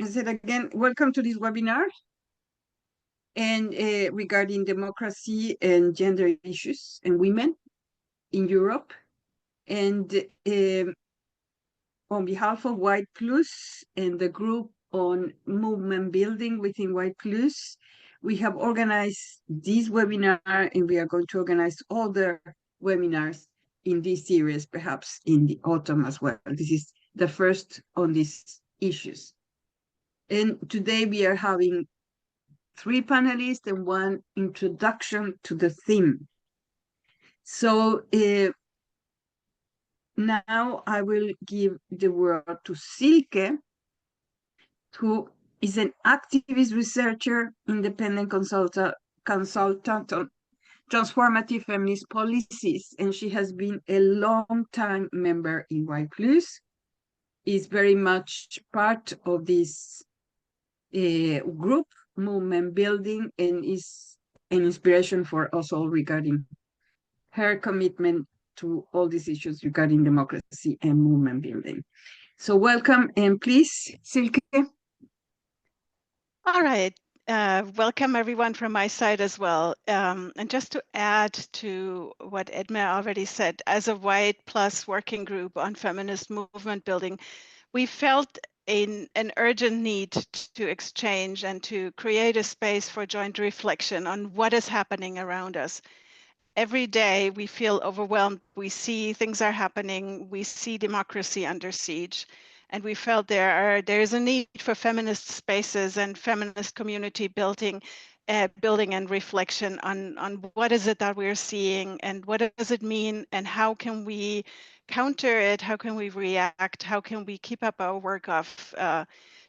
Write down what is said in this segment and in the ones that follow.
I said again, welcome to this webinar and regarding democracy and gender issues and women in Europe. And on behalf of White Plus and the group on movement building within White Plus, we have organized this webinar, and we are going to organize other webinars in this series, perhaps in the autumn as well. This is the first on these issues. And today we are having 3 panelists and 1 introduction to the theme. So now I will give the word to Silke, who is an activist researcher, independent consultant on transformative feminist policies, and she has been a long-time member in Y+, is very much part of this group movement building, and is an inspiration for us all regarding her commitment to all these issues regarding democracy and movement building. So welcome, and please, Silke. All right. Welcome everyone from my side as well. And just to add to what Edme already said, as a White Plus working group on feminist movement building, we felt an urgent need to exchange and to create a space for joint reflection on what is happening around us. Every day we feel overwhelmed. We see things are happening. We see democracy under siege. And we felt there is a need for feminist spaces and feminist community building and reflection on what is it that we're seeing and what does it mean and how can we counter it, how can we react, how can we keep up our work of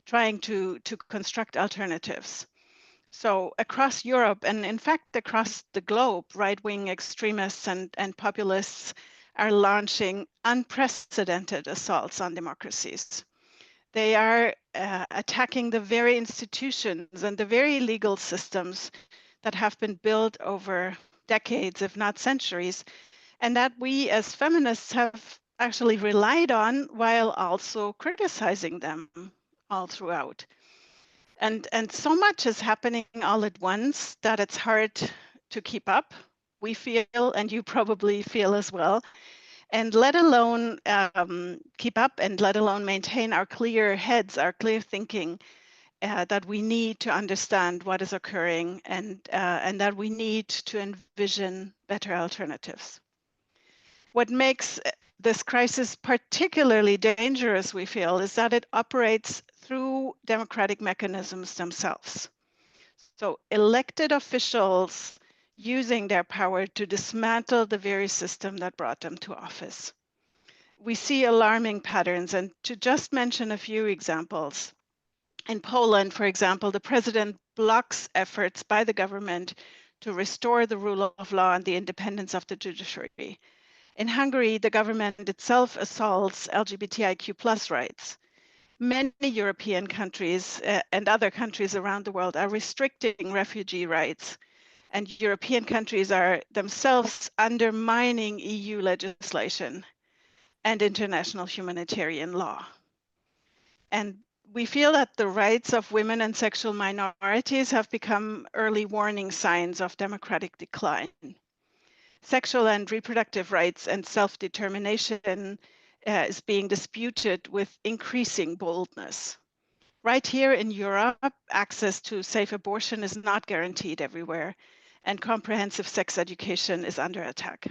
trying to construct alternatives. So across Europe, and in fact across the globe, right-wing extremists and populists are launching unprecedented assaults on democracies. They are attacking the very institutions and the very legal systems that have been built over decades, if not centuries, and that we as feminists have actually relied on while also criticizing them all throughout. And so much is happening all at once that it's hard to keep up. We feel, and you probably feel as well, and let alone keep up and let alone maintain our clear heads, our clear thinking that we need to understand what is occurring and that we need to envision better alternatives. What makes this crisis particularly dangerous, we feel, is that it operates through democratic mechanisms themselves. So elected officials using their power to dismantle the very system that brought them to office. We see alarming patterns, and to just mention a few examples. In Poland, for example, the president blocks efforts by the government to restore the rule of law and the independence of the judiciary. In Hungary, the government itself assaults LGBTIQ+ rights. Many European countries and other countries around the world are restricting refugee rights, and European countries are themselves undermining EU legislation and international humanitarian law. And we feel that the rights of women and sexual minorities have become early warning signs of democratic decline. Sexual and reproductive rights and self-determination is being disputed with increasing boldness. Right here in Europe, access to safe abortion is not guaranteed everywhere, and comprehensive sex education is under attack.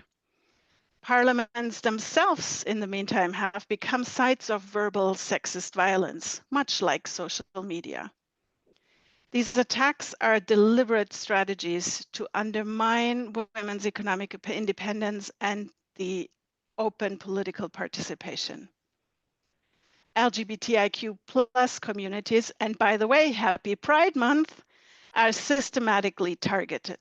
Parliaments themselves, in the meantime, have become sites of verbal sexist violence, much like social media. These attacks are deliberate strategies to undermine women's economic independence and the open political participation. LGBTIQ+ communities, and by the way, happy Pride Month, are systematically targeted.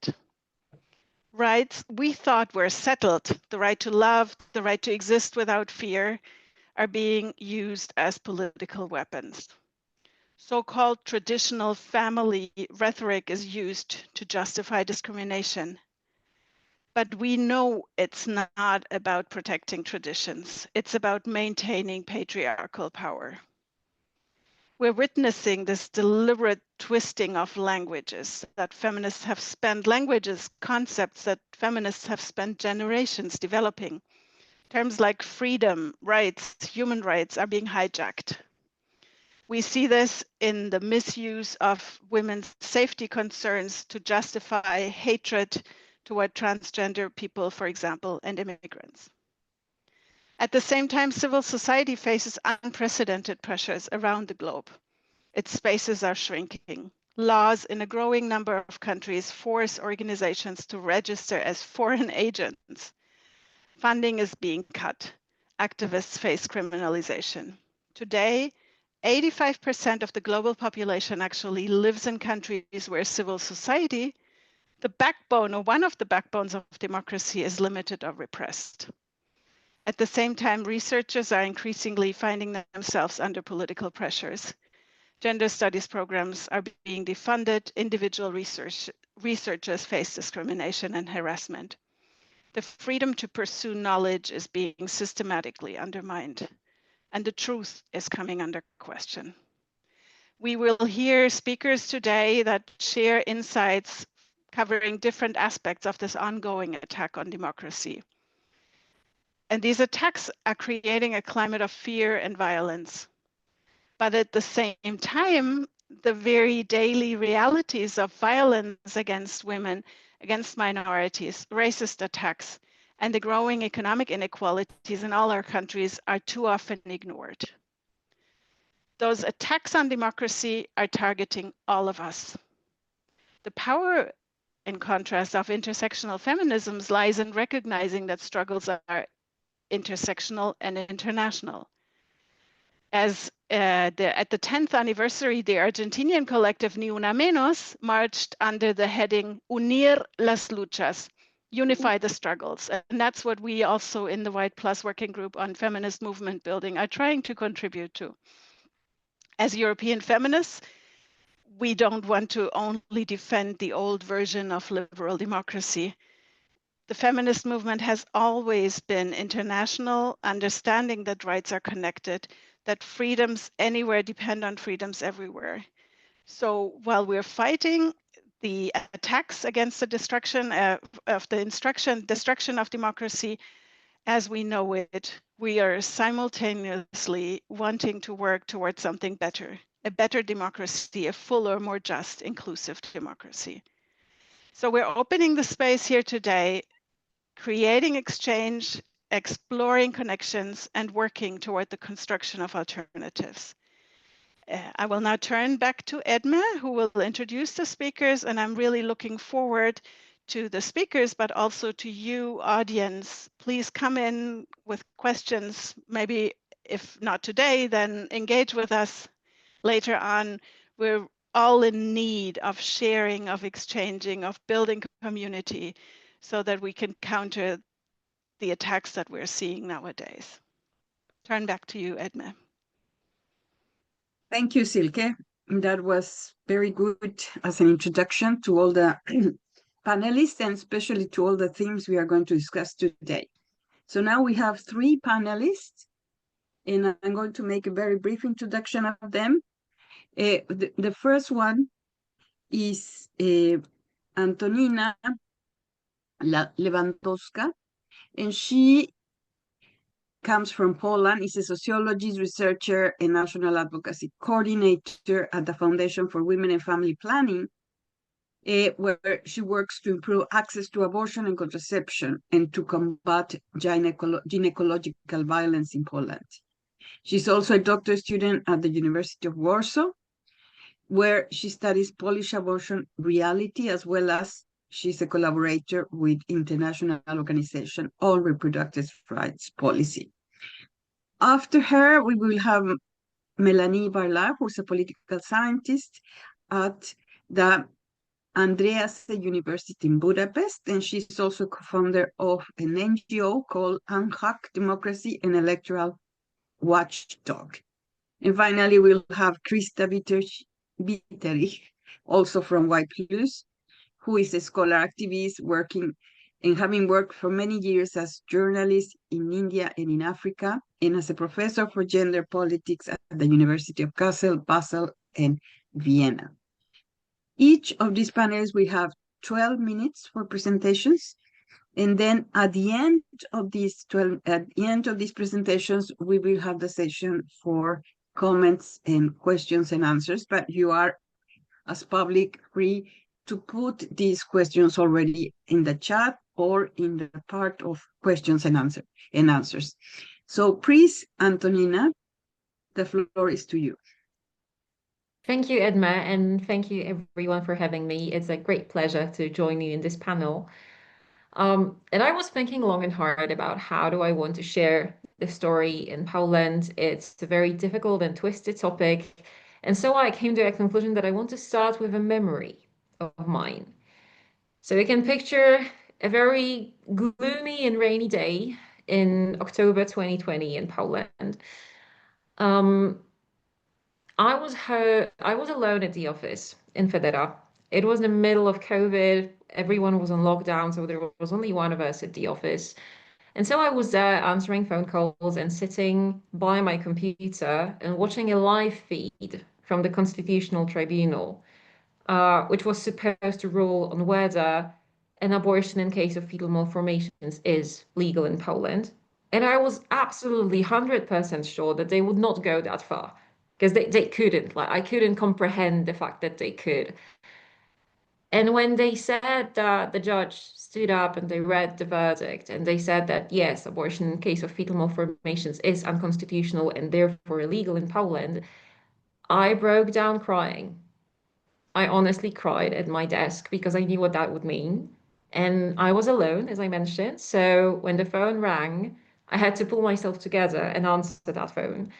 Rights we thought were settled, the right to love, the right to exist without fear, are being used as political weapons. So-called traditional family rhetoric is used to justify discrimination. But we know it's not about protecting traditions. It's about maintaining patriarchal power. We're witnessing this deliberate twisting of languages that feminists have spent, concepts that feminists have spent generations developing. Terms like freedom, rights, human rights are being hijacked. We see this in the misuse of women's safety concerns to justify hatred toward transgender people, for example, and immigrants. At the same time, civil society faces unprecedented pressures around the globe. Its spaces are shrinking. Laws in a growing number of countries force organizations to register as foreign agents. Funding is being cut. Activists face criminalization. Today, 85% of the global population actually lives in countries where civil society, the backbone or one of the backbones of democracy, is limited or repressed. At the same time, researchers are increasingly finding themselves under political pressures. Gender studies programs are being defunded. Individual researchers face discrimination and harassment. The freedom to pursue knowledge is being systematically undermined, and the truth is coming under question. We will hear speakers today that share insights covering different aspects of this ongoing attack on democracy. And these attacks are creating a climate of fear and violence. But at the same time, the very daily realities of violence against women, against minorities, racist attacks, and the growing economic inequalities in all our countries are too often ignored. Those attacks on democracy are targeting all of us. The power, in contrast, of intersectional feminisms lies in recognizing that struggles are intersectional and international. As at the 10th anniversary, the Argentinian collective Ni Una Menos marched under the heading Unir las luchas, unify the struggles. And that's what we also in the White Plus working group on feminist movement building are trying to contribute to. As European feminists, we don't want to only defend the old version of liberal democracy. The feminist movement has always been international, understanding that rights are connected, that freedoms anywhere depend on freedoms everywhere. So while we're fighting the attacks against the destruction of democracy as we know it, we are simultaneously wanting to work towards something better, a better democracy, a fuller, more just, inclusive democracy. So we're opening the space here today, creating exchange, exploring connections, and working toward the construction of alternatives. I will now turn back to Edme, who will introduce the speakers, and I'm really looking forward to the speakers, but also to you, audience. Please come in with questions, maybe if not today, then engage with us later on. We're all in need of sharing, of exchanging, of building community so that we can counter the attacks that we're seeing nowadays. Turn back to you, Edme. Thank you, Silke. That was very good as an introduction to all the panelists and especially to all the themes we are going to discuss today. So now we have 3 panelists, and I'm going to make a very brief introduction of them. The first one is Antonina Lewandowska, and she comes from Poland, is a sociologist, researcher, and national advocacy coordinator at the Foundation for Women and Family Planning, where she works to improve access to abortion and contraception and to combat gynecological violence in Poland. She's also a doctoral student at the University of Warsaw, where she studies Polish abortion reality, as well as she's a collaborator with International Organization on Reproductive Rights Policy. After her, we will have Melanie Barla, who's a political scientist at the Andreas University in Budapest, and she's also co-founder of an NGO called Unhack Democracy and Electoral Watchdog. And finally, we'll have Krista Witterich, also from White Plus, who is a scholar activist working and having worked for many years as journalist in India and in Africa, and as a professor for gender politics at the University of Kassel, Basel, and Vienna. Each of these panels will have 12 minutes for presentations. And then at the end of these presentations, we will have the session for comments and questions and answers, but you are, as public, free to put these questions already in the chat or in the part of questions and answers. So please, Antonina, the floor is to you. Thank you, Edma, and thank you everyone for having me. It's a great pleasure to join you in this panel. And I was thinking long and hard about how do I want to share the story in Poland. It's a very difficult and twisted topic. And so I came to a conclusion that I want to start with a memory of mine. So you can picture a very gloomy and rainy day in October 2020 in Poland. I was alone at the office in Federa. It was the middle of COVID. Everyone was on lockdown, so there was only one of us at the office. And so I was there answering phone calls and sitting by my computer and watching a live feed from the Constitutional Tribunal, which was supposed to rule on whether an abortion in case of fetal malformations is legal in Poland. And I was absolutely 100% sure that they would not go that far because they couldn't. Like, I couldn't comprehend the fact that they could. And when they said that, the judge stood up and they read the verdict and they said that, yes, abortion in case of fetal malformations is unconstitutional and therefore illegal in Poland, I broke down crying. I honestly cried at my desk because I knew what that would mean. And I was alone, as I mentioned. So when the phone rang, I had to pull myself together and answer that phone.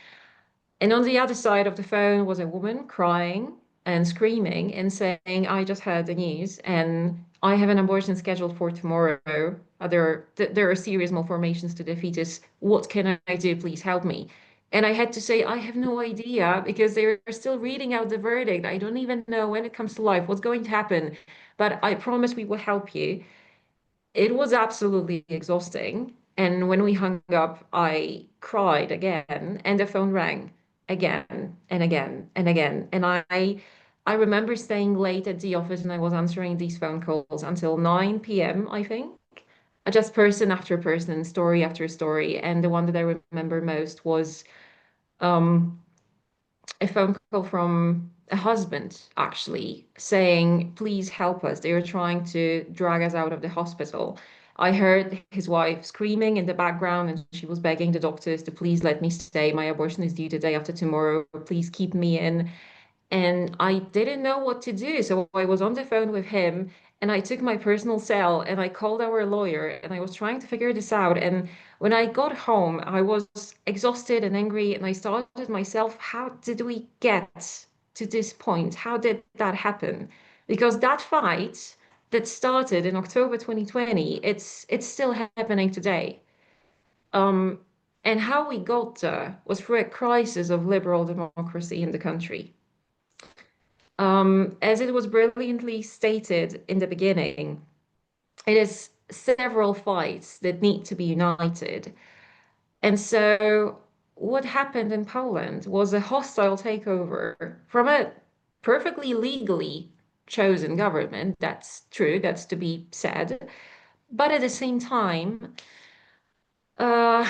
And on the other side of the phone was a woman crying and screaming and saying, I just heard the news and I have an abortion scheduled for tomorrow. There are serious malformations to the fetus. What can I do? Please help me. And I had to say, I have no idea because they're still reading out the verdict. I don't even know when it comes to life, what's going to happen. But I promise we will help you. It was absolutely exhausting. And when we hung up, I cried again, and the phone rang again and again and again. And I remember staying late at the office and I was answering these phone calls until 9 p.m., I think. Just person after person, story after story. And the one that I remember most was um, a phone call from a husband actually saying, please help us. They were trying to drag us out of the hospital. I heard his wife screaming in the background and she was begging the doctors to please let me stay. My abortion is due the day after tomorrow. Please keep me in. And I didn't know what to do. So I was on the phone with him and I took my personal cell and I called our lawyer and I was trying to figure this out. And when I got home, I was exhausted and angry and I started myself, how did we get to this point? How did that happen? Because that fight that started in October 2020, it's still happening today. Um, and how we got there was through a crisis of liberal democracy in the country. As it was brilliantly stated in the beginning, it is several fights that need to be united. And so what happened in Poland was a hostile takeover from a perfectly legally chosen government. That's true, that's to be said. But at the same time, uh,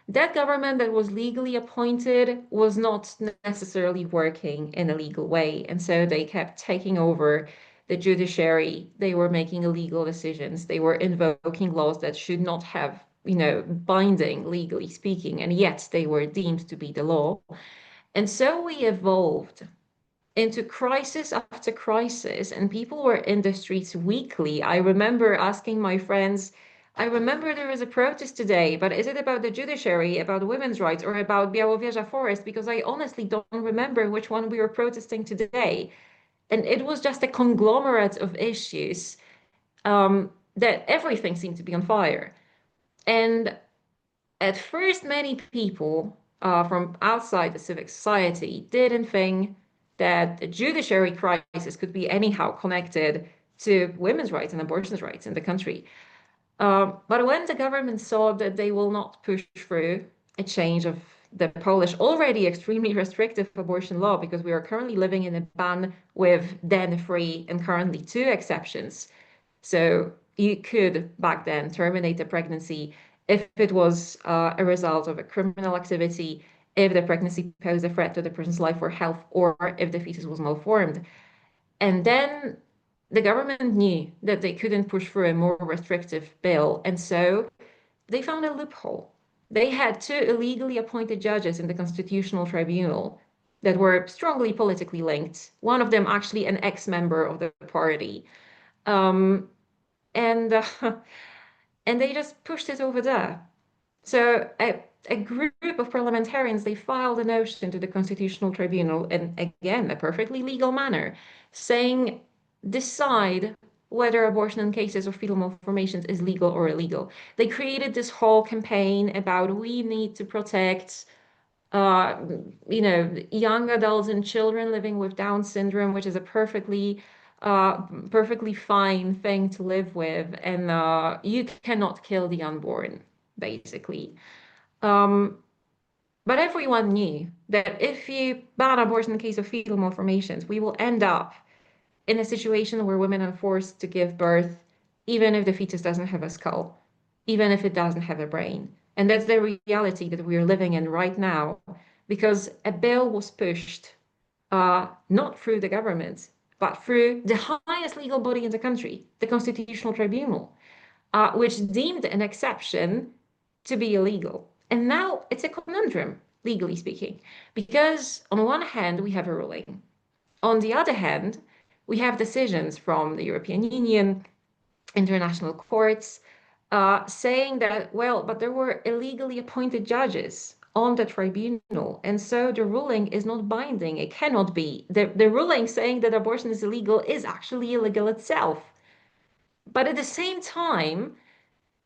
that government that was legally appointed was not necessarily working in a legal way. And so they kept taking over the judiciary. They were making illegal decisions. They were invoking laws that should not have, binding, legally speaking, and yet they were deemed to be the law. And so we evolved into crisis after crisis, and people were in the streets weekly. I remember asking my friends, I remember there is a protest today, but is it about the judiciary, about women's rights, or about Białowieża Forest? Because I honestly don't remember which one we were protesting today. And it was just a conglomerate of issues that everything seemed to be on fire. And at first, many people from outside the civic society didn't think that the judiciary crisis could be anyhow connected to women's rights and abortion rights in the country. But when the government saw that they will not push through a change of the Polish already extremely restrictive abortion law, because we are currently living in a ban with then free and currently two exceptions. So you could back then terminate the pregnancy if it was a result of a criminal activity, if the pregnancy posed a threat to the person's life or health, or if the fetus was malformed. And then the government knew that they couldn't push through a more restrictive bill. And so they found a loophole. They had two illegally appointed judges in the Constitutional Tribunal that were strongly politically linked. One of them actually an ex-member of the party. Um, and uh, and they just pushed it over there. So a group of parliamentarians, they filed a motion to the Constitutional Tribunal, in again a perfectly legal manner, saying decide whether abortion in cases of fetal malformations is legal or illegal. They created this whole campaign about we need to protect uh, young adults and children living with Down syndrome, which is a perfectly fine thing to live with, and you cannot kill the unborn, basically. Um, but everyone knew that if you ban abortion in case of fetal malformations, we will end up in a situation where women are forced to give birth, even if the fetus doesn't have a skull, even if it doesn't have a brain. And that's the reality that we are living in right now, because a bill was pushed not through the government, but through the highest legal body in the country, the Constitutional Tribunal, which deemed an exception to be illegal. And now it's a conundrum, legally speaking, because on one hand, we have a ruling. On the other hand, we have decisions from the European Union, international courts, saying that, well, but there were illegally appointed judges on the tribunal. And so the ruling is not binding. It cannot be. The ruling saying that abortion is illegal is actually illegal itself. But at the same time,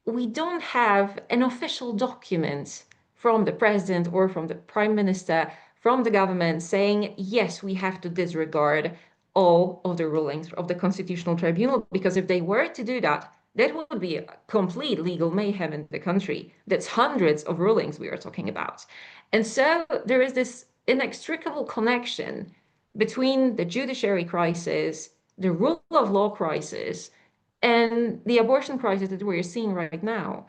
we don't have an official document from the president or from the prime minister, from the government saying, yes, we have to disregard all of the rulings of the Constitutional Tribunal, because if they were to do that, that would be a complete legal mayhem in the country. That's hundreds of rulings we are talking about. And so there is this inextricable connection between the judiciary crisis, the rule of law crisis, and the abortion crisis that we're seeing right now.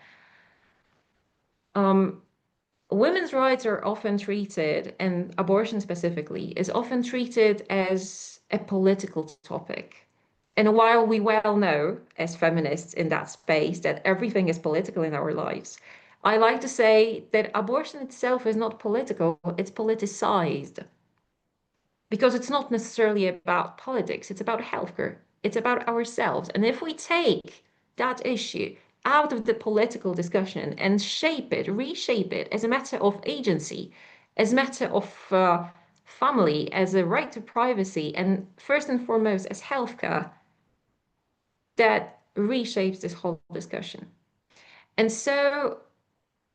Women's rights are often treated, and abortion specifically, is often treated as a political topic. And while we well know, as feminists in that space, that everything is political in our lives, I like to say that abortion itself is not political, it's politicized. Because it's not necessarily about politics, it's about healthcare, it's about ourselves. And if we take that issue out of the political discussion and shape it, reshape it as a matter of agency, as a matter of family, as a right to privacy, and first and foremost as healthcare, that reshapes this whole discussion. And so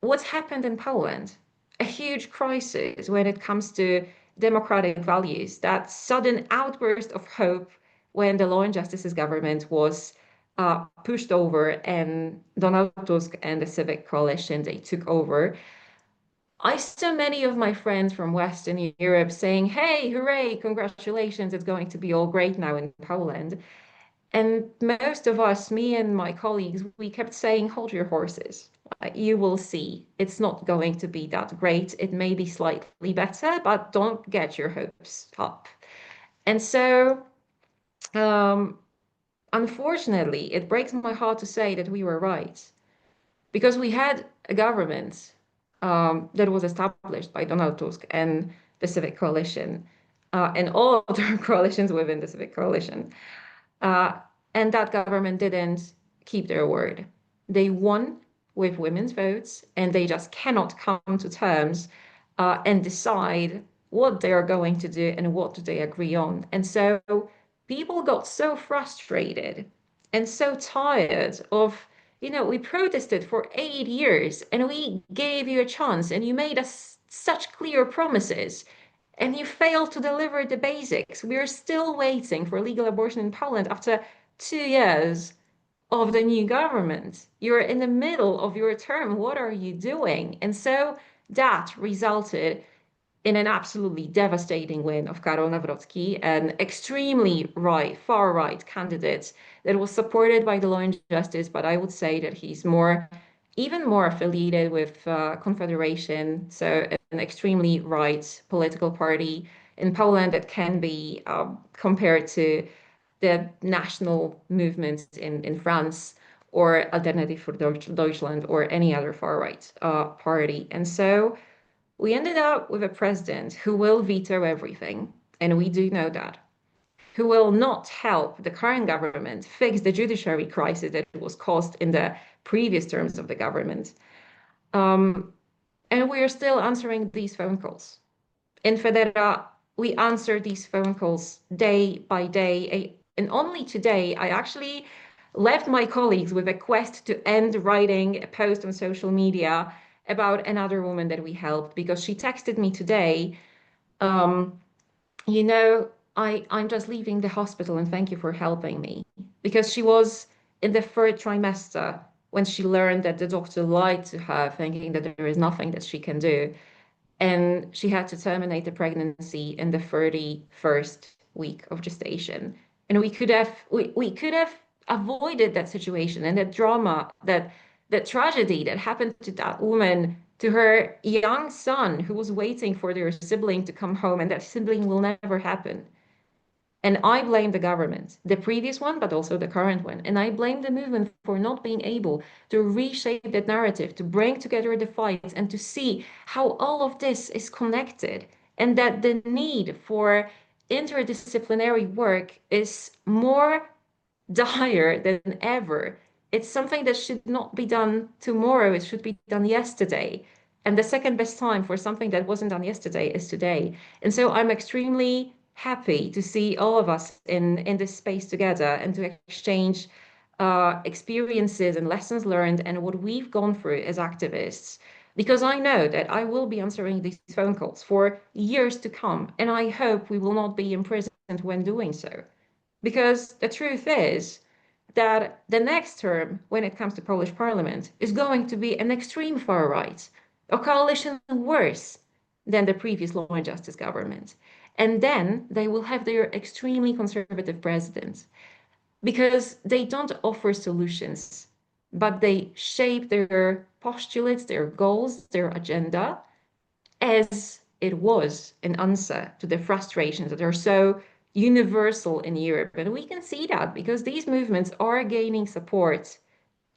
what's happened in Poland, a huge crisis when it comes to democratic values, that sudden outburst of hope when the Law and Justice's government was pushed over and Donald Tusk and the Civic Coalition, they took over. I saw many of my friends from Western Europe saying, hey, hooray, congratulations, it's going to be all great now in Poland. And most of us, me and my colleagues, we kept saying, hold your horses. You will see. It's not going to be that great. It may be slightly better, but don't get your hopes up. And so, unfortunately, it breaks my heart to say that we were right, because we had a government that was established by Donald Tusk and the Civic Coalition, and all other coalitions within the Civic Coalition. And that government didn't keep their word. They won with women's votes, and they just cannot come to terms and decide what they are going to do and what do they agree on. And so people got so frustrated and so tired of, we protested for 8 years and we gave you a chance and you made us such clear promises and you failed to deliver the basics. We're still waiting for legal abortion in Poland after 2 years of the new government. You're in the middle of your term. What are you doing? And so that resulted in an absolutely devastating win of Karol Nawrocki, an extremely right, far-right candidate that was supported by the Law and Justice, but I would say that he's even more affiliated with Confederation, so an extremely right political party in Poland that can be compared to the national movements in France or Alternative for Deutschland or any other far-right party. And so we ended up with a president who will veto everything, and we do know that, who will not help the current government fix the judiciary crisis that was caused in the previous terms of the government. And we are still answering these phone calls. In Federa, we answer these phone calls day by day. And only today, I actually left my colleagues with a quest to end writing a post on social media about another woman that we helped, because she texted me today, you know, I'm just leaving the hospital and thank you for helping me. Because she was in the third trimester when she learned that the doctor lied to her, thinking that there is nothing that she can do. And she had to terminate the pregnancy in the 31st week of gestation. And we could have avoided that situation and that drama, that tragedy that happened to that woman, to her young son who was waiting for their sibling to come home, and that sibling will never happen. And I blame the government, the previous one, but also the current one. And I blame the movement for not being able to reshape that narrative, to bring together the fights and to see how all of this is connected, and that the need for interdisciplinary work is more dire than ever. It's something that should not be done tomorrow, it should be done yesterday. And the second best time for something that wasn't done yesterday is today. And so I'm extremely happy to see all of us in this space together and to exchange experiences and lessons learned and what we've gone through as activists. Because I know that I will be answering these phone calls for years to come, and I hope we will not be imprisoned when doing so. Because the truth is that the next term, when it comes to Polish parliament, is going to be an extreme far right, a coalition worse than the previous Law and Justice government. And then they will have their extremely conservative president, because they don't offer solutions, but they shape their postulates, their goals, their agenda, as it was an answer to the frustrations that are so universal in Europe. And we can see that because these movements are gaining support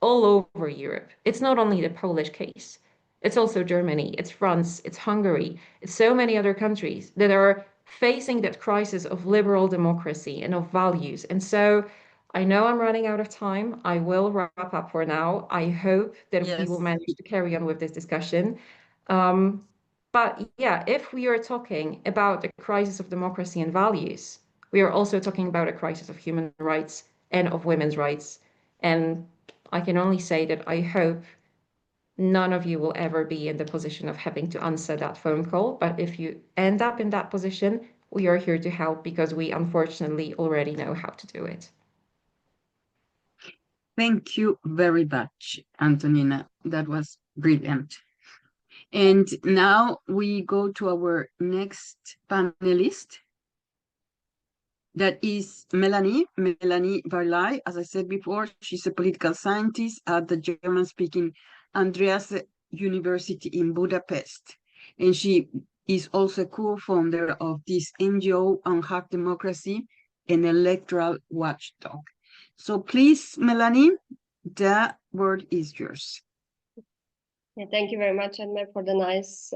all over Europe. It's not only the Polish case, it's also Germany, it's France, it's Hungary, it's so many other countries that are facing that crisis of liberal democracy and of values. And so I know I'm running out of time. I will wrap up for now. I hope that we will manage to carry on with this discussion. But yeah, if we are talking about the crisis of democracy and values, we are also talking about a crisis of human rights and of women's rights. And I can only say that I hope none of you will ever be in the position of having to answer that phone call. But if you end up in that position, we are here to help because we unfortunately already know how to do it. Thank you very much, Antonina. That was brilliant. And now we go to our next panelist. That is Melanie Varlay. As I said before, she's a political scientist at the German-speaking Andreas University in Budapest. And she is also co-founder of this NGO on hard democracy and electoral watchdog. So please, Melanie, the word is yours. Yeah, thank you very much, Edme, for the nice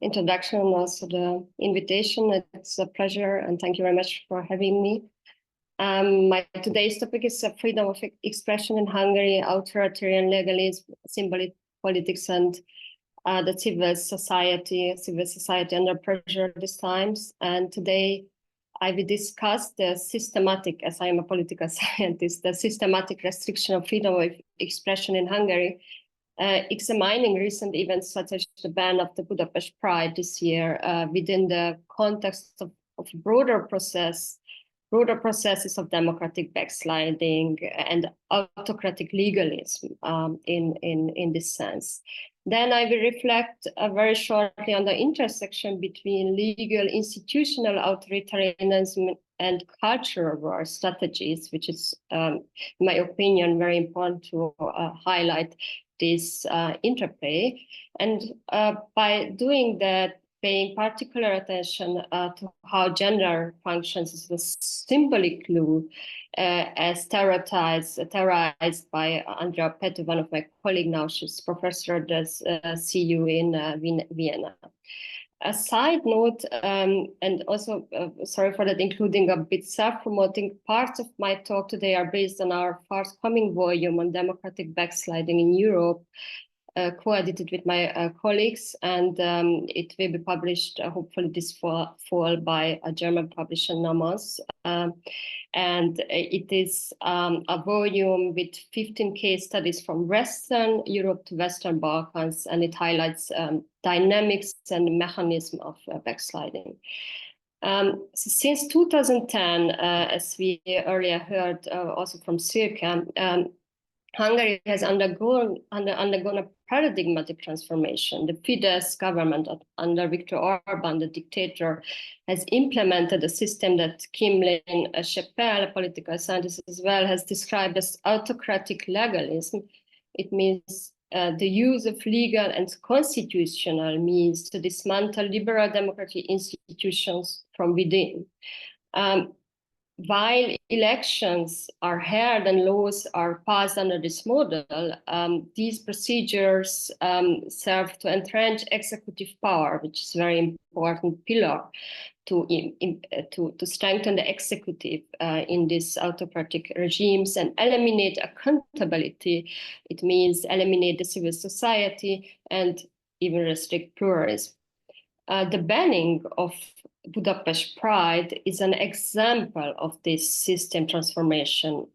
introduction and also the invitation. It's a pleasure, and thank you very much for having me. My today's topic is freedom of expression in Hungary, authoritarian legalism, symbolic politics, and the civil society under pressure these times. And today I will discuss the systematic, as I am a political scientist, the systematic restriction of freedom of expression in Hungary, examining recent events such as the ban of the Budapest Pride this year within the context of broader processes of democratic backsliding and autocratic legalism in this sense. Then I will reflect very shortly on the intersection between legal institutional authoritarianism and cultural war strategies, which is, in my opinion, very important to highlight this interplay. And by doing that, paying particular attention to how gender functions as a symbolic clue, as terrorized by Andrea Petty, one of my colleagues now. She's professor at the CU in Vienna. A side note, and also sorry for that, including a bit self-promoting, parts of my talk today are based on our forthcoming volume on democratic backsliding in Europe, co-edited with my colleagues, and it will be published hopefully this fall by a German publisher, Nomos. And it is a volume with 15 case studies from Western Europe to Western Balkans, and it highlights dynamics and mechanism of backsliding. So since 2010, as we earlier heard also from Silke, Hungary has undergone a paradigmatic transformation. The Fidesz government under Viktor Orban, the dictator, has implemented a system that Kim Lane-Chappell, a political scientist as well, has described as autocratic legalism. It means the use of legal and constitutional means to dismantle liberal democratic institutions from within. While elections are held and laws are passed under this model, these procedures serve to entrench executive power, which is a very important pillar to strengthen the executive in these autocratic regimes and eliminate accountability. It means eliminate the civil society and even restrict pluralism. The banning of Budapest Pride is an example of this system transformation,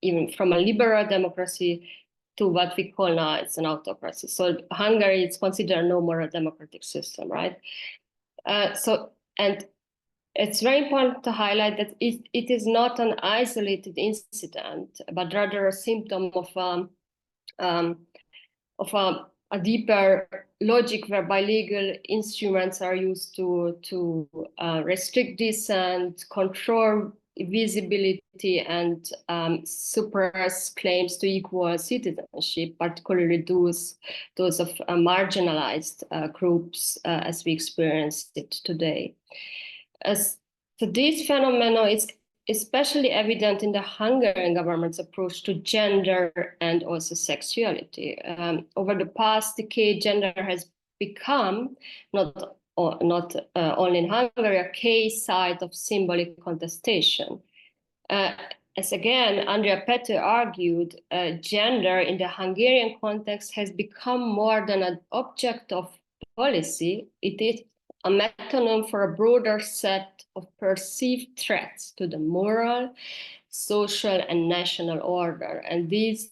even from a liberal democracy to what we call now it's an autocracy. So Hungary is considered no more a democratic system, right? And it's very important to highlight that it is not an isolated incident, but rather a symptom of a deeper logic whereby legal instruments are used to restrict dissent, control visibility, and suppress claims to equal citizenship, particularly those of marginalized groups as we experience it today. So this phenomenon is especially evident in the Hungarian government's approach to gender and also sexuality. Over the past decade, gender has become not only in Hungary a case site of symbolic contestation. As again, Andrea Pető argued, gender in the Hungarian context has become more than an object of policy. It is a metonym for a broader set of perceived threats to the moral, social, and national order. And these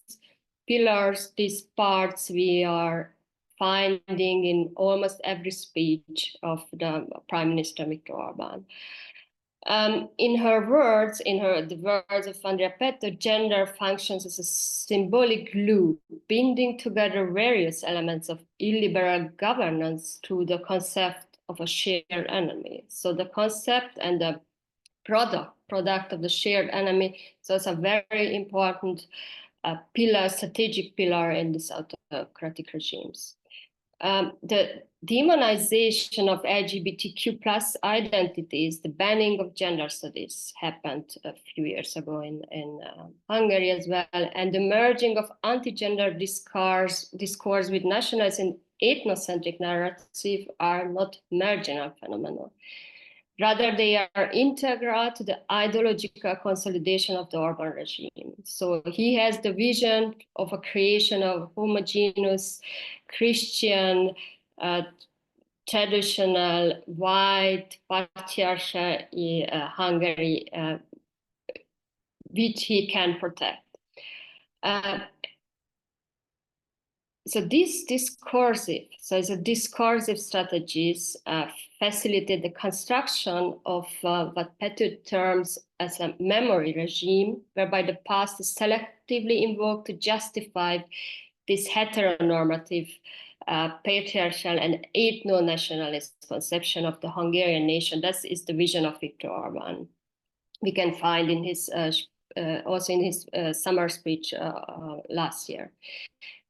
pillars, these parts, we are finding in almost every speech of the Prime Minister Viktor Orban. In her words, the words of Andrea Pető, gender functions as a symbolic glue, binding together various elements of illiberal governance through the concept of a shared enemy. So the concept and the product of the shared enemy, so it's a very important strategic pillar in these autocratic regimes. The demonization of LGBTQ plus identities, the banning of gender studies happened a few years ago in Hungary as well, and the merging of anti-gender discourse with nationalist and ethnocentric narrative are not marginal phenomena. Rather, they are integral to the ideological consolidation of the Orban regime. So he has the vision of a creation of homogeneous Christian, traditional, white, patriarchal Hungary, which he can protect. So these discursive strategies facilitate the construction of what Pető terms as a memory regime, whereby the past is selectively invoked to justify this heteronormative patriarchal and ethno-nationalist conception of the Hungarian nation. That is the vision of Viktor Orban. We can find in his also in his summer speech last year.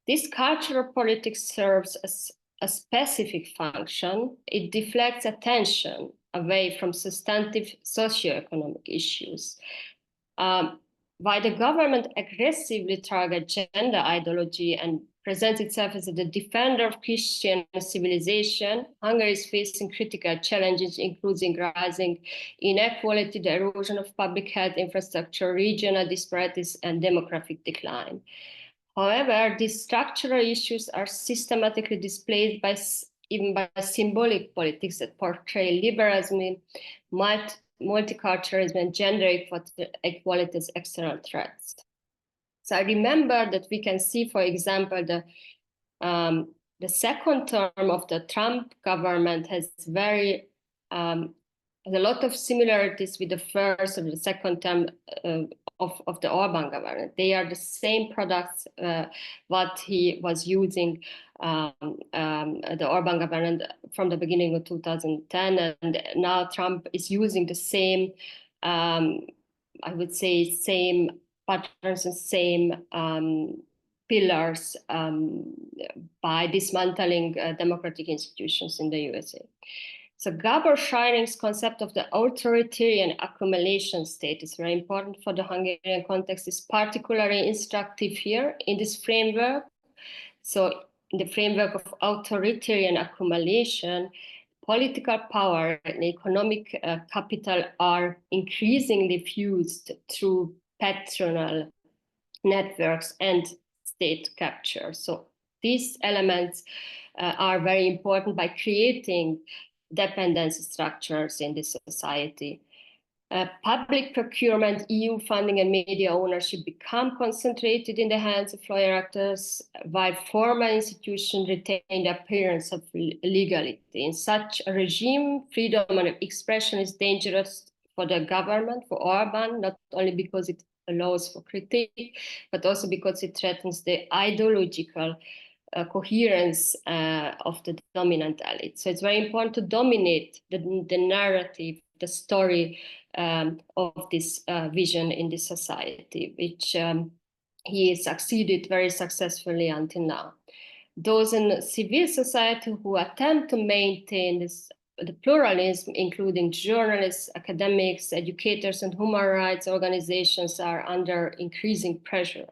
This cultural politics serves as a specific function. It deflects attention away from substantive socioeconomic issues. While the government aggressively targets gender ideology and presents itself as the defender of Christian civilization, Hungary is facing critical challenges, including rising inequality, the erosion of public health infrastructure, regional disparities, and demographic decline. However, these structural issues are systematically displayed even by symbolic politics that portray liberalism, multiculturalism, and gender equality as external threats. So I remember that we can see, for example, the second term of the Trump government has a lot of similarities with the first and the second term of the Orban government. They are the same products what he was using the Orban government from the beginning of 2010, and now Trump is using the same, I would say, same patterns and same pillars by dismantling democratic institutions in the USA. So Gabor Scheiring's concept of the authoritarian accumulation state is very important for the Hungarian context. It's particularly instructive here in this framework. So in the framework of authoritarian accumulation, political power and economic capital are increasingly fused through patronal networks and state capture. So these elements are very important by creating dependency structures in this society. Public procurement, EU funding, and media ownership become concentrated in the hands of loyal actors, while formal institutions retain the appearance of legality. In such a regime, freedom of expression is dangerous for the government, for Orban, not only because it allows for critique, but also because it threatens the ideological coherence of the dominant elite. So it's very important to dominate the narrative, the story of this vision in this society, which he succeeded very successfully until now. Those in civil society who attempt to maintain the pluralism, including journalists, academics, educators, and human rights organizations, are under increasing pressure,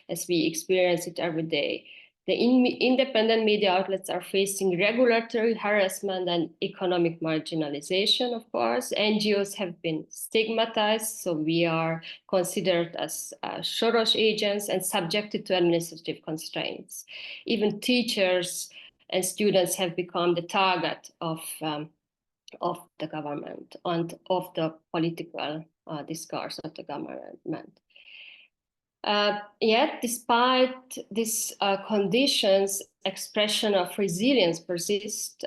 as we experience it every day. The independent media outlets are facing regulatory harassment and economic marginalization, of course. NGOs have been stigmatized, so we are considered as Soros agents and subjected to administrative constraints. Even teachers and students have become the target of the government and of the political discourse of the government. Yet, despite these conditions, expression of resilience persists,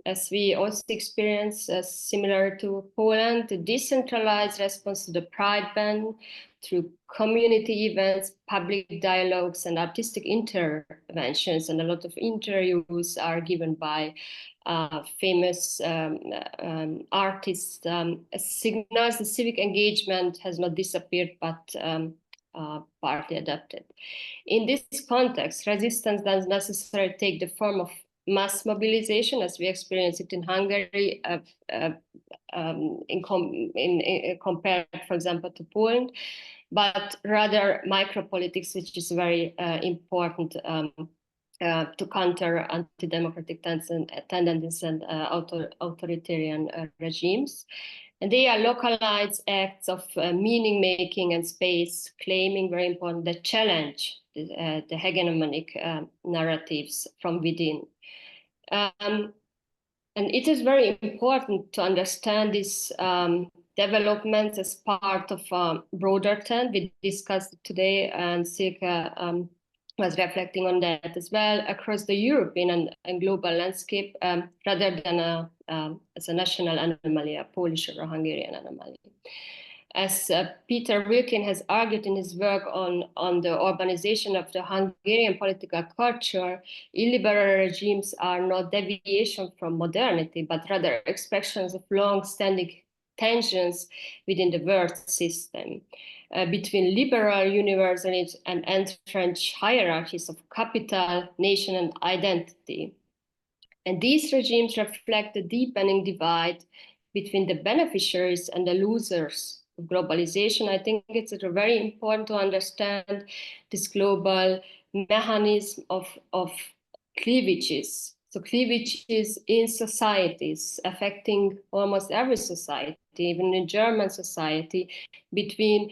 as we also experience, similar to Poland, the decentralized response to the Pride ban through community events, public dialogues, and artistic interventions. And a lot of interviews are given by famous artists, signals the civic engagement has not disappeared, but partly adapted. In this context, resistance does necessarily take the form of mass mobilization, as we experience it in Hungary, compared, for example, to Poland, but rather micropolitics, which is very important to counter anti-democratic tendencies and authoritarian regimes. And they are localized acts of meaning-making and space, claiming, very important, the challenge the hegemonic narratives from within. And it is very important to understand these developments as part of a broader trend. We discussed it today, and Silke was reflecting on that as well, across the European and global landscape, rather than as a national anomaly, a Polish or a Hungarian anomaly. as Peter Wilkin has argued in his work on the urbanization of the Hungarian political culture, illiberal regimes are not deviation from modernity, but rather expressions of long-standing tensions within the world system between liberal universalism and entrenched hierarchies of capital, nation, and identity. And these regimes reflect the deepening divide between the beneficiaries and the losers of globalization. I think it's very important to understand this global mechanism of cleavages. So cleavages in societies affecting almost every society, even in German society, between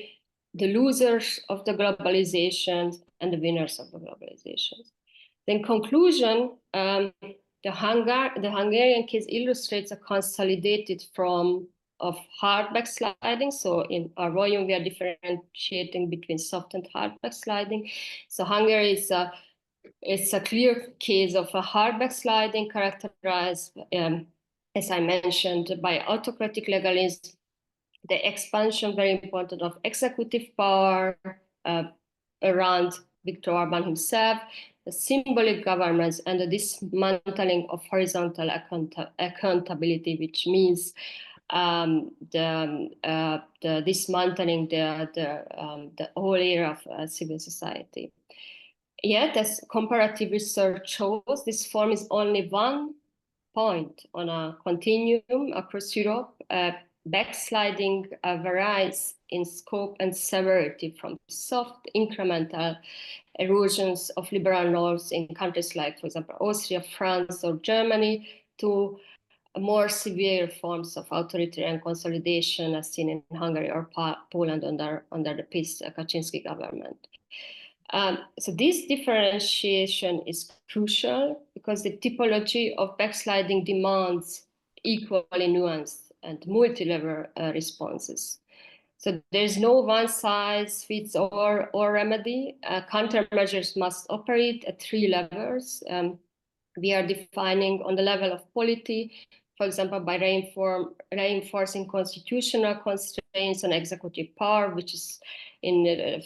the losers of the globalization and the winners of the globalization. In conclusion, the Hungarian case illustrates a consolidated form of hard backsliding. So in our volume, we are differentiating between soft and hard backsliding. So Hungary is a clear case of a hard backsliding characterized, as I mentioned, by autocratic legalism, the expansion, very important, of executive power around Viktor Orban himself, the symbolic governments, and the dismantling of horizontal accountability, which means the dismantling the whole area of civil society. Yet, as comparative research shows, this form is only one point on a continuum across Europe. Backsliding varies in scope and severity from soft incremental erosions of liberal norms in countries like, for example, Austria, France, or Germany, to more severe forms of authoritarian consolidation as seen in Hungary or Poland under the PiS Kaczynski government. So this differentiation is crucial because the typology of backsliding demands equally nuanced and multi-level responses. So there's no one-size-fits-all remedy. Countermeasures must operate at 3 levels. We are defining on the level of polity, for example, by reinforcing constitutional constraints on executive power, which is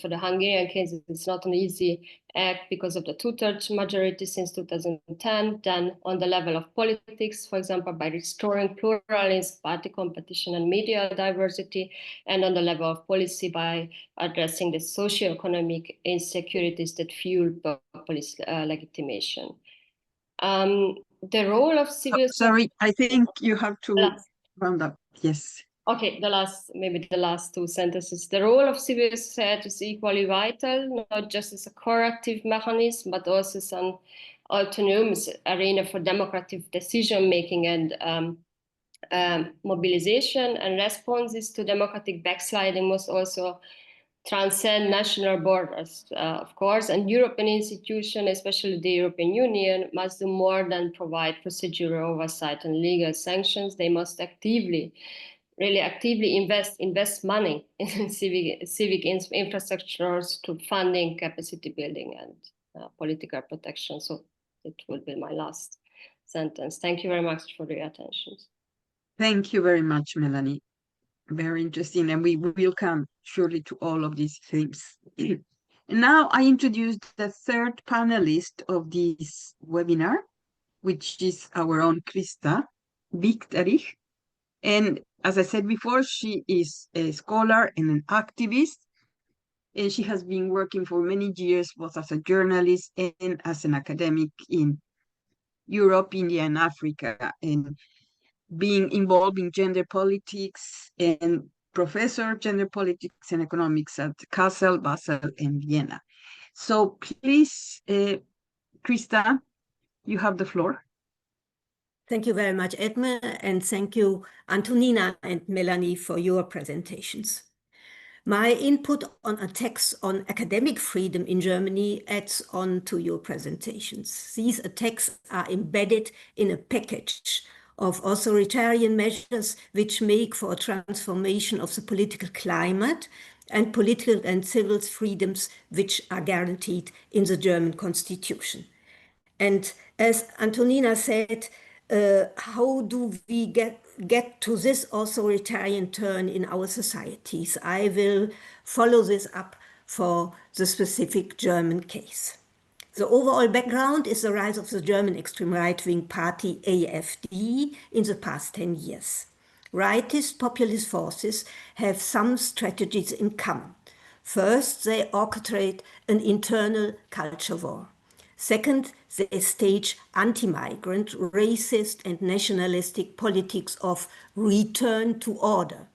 for the Hungarian case, it's not an easy act because of the 2/3 majority since 2010. Then on the level of politics, for example, by restoring pluralism, party competition, and media diversity, and on the level of policy by addressing the socio-economic insecurities that fuel populist legitimation. The role of civil Sorry, I think you have to round up. Yes. Okay, maybe the last 2 sentences. The role of civil society is equally vital, not just as a corrective mechanism, but also as an autonomous arena for democratic decision-making and mobilization. And responses to democratic backsliding must also transcend national borders, of course, and European institutions, especially the European Union, must do more than provide procedural oversight and legal sanctions. They must really actively invest money in civic infrastructures to funding, capacity building, and political protection. So it will be my last sentence. Thank you very much for your attention. Thank you very much, Melanie. Very interesting, and we will come surely to all of these themes. Now I introduce the third panelist of this webinar, which is our own Krista Vikterich. And as I said before, she is a scholar and an activist, and she has been working for many years, both as a journalist and as an academic in Europe, India, and Africa, and being involved in gender politics and professor of gender politics and economics at Kassel, Basel, and Vienna. So please, Krista, you have the floor. Thank you very much, Edme, and thank you, Antonina and Melanie, for your presentations. My input on attacks on academic freedom in Germany adds on to your presentations. These attacks are embedded in a package of authoritarian measures which make for a transformation of the political climate and political and civil freedoms which are guaranteed in the German constitution. And as Antonina said, how do we get get to this authoritarian turn in our societies, I will follow this up for the specific German case. The overall background is the rise of the German extreme right-wing party AfD in the past 10 years. Rightist populist forces have some strategies in common. First, they orchestrate an internal culture war. Second, they stage anti-migrant, racist and nationalistic politics of return to order.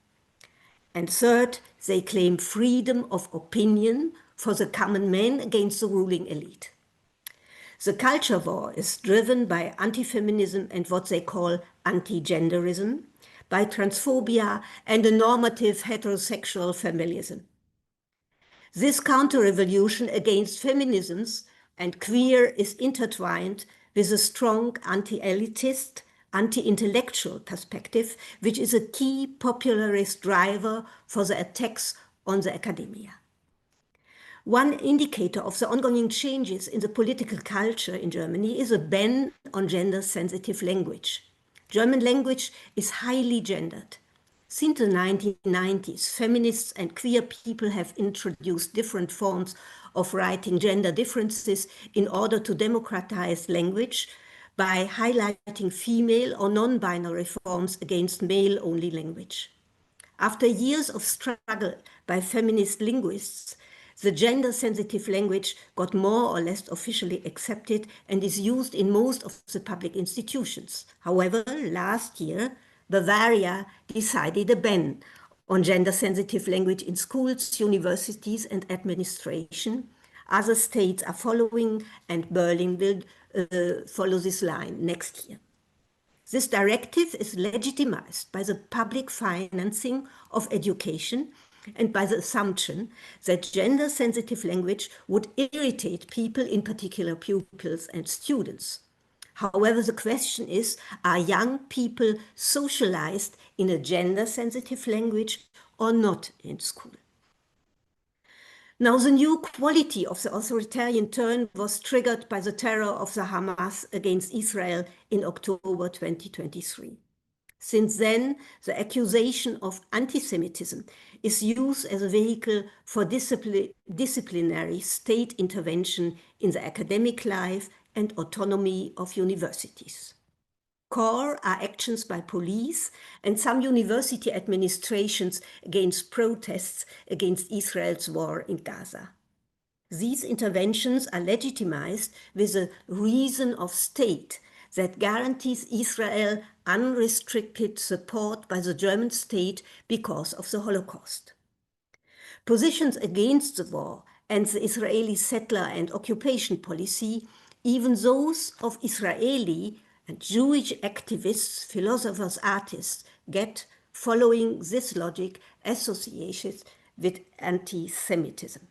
And third, they claim freedom of opinion for the common man against the ruling elite. The culture war is driven by anti-feminism and what they call anti-genderism, by transphobia and a normative heterosexual feminism. This counter-revolution against feminisms and queer is intertwined with a strong anti-elitist, anti-intellectual perspective, which is a key popularist driver for the attacks on the academia. One indicator of the ongoing changes in the political culture in Germany is a ban on gender-sensitive language. German language is highly gendered. Since the 1990s, feminists and queer people have introduced different forms of writing gender differences in order to democratize language by highlighting female or non-binary forms against male-only language. After years of struggle by feminist linguists, the gender-sensitive language got more or less officially accepted and is used in most of the public institutions. However, last year, Bavaria decided a ban on gender-sensitive language in schools, universities, and administration. Other states are following, and Berlin will follow this line next year. This directive is legitimized by the public financing of education and by the assumption that gender-sensitive language would irritate people, in particular pupils and students. However, the question is, are young people socialized in a gender-sensitive language or not in school? Now, the new quality of the authoritarian turn was triggered by the terror of the Hamas against Israel in October 2023. Since then, the accusation of anti-Semitism is used as a vehicle for disciplinary state intervention in the academic life and autonomy of universities. Core are actions by police and some university administrations against protests against Israel's war in Gaza. These interventions are legitimized with a reason of state that guarantees Israel unrestricted support by the German state because of the Holocaust. Positions against the war and the Israeli settler and occupation policy, even those of Israeli and Jewish activists, philosophers, artists, get, following this logic, associated with anti-Semitism.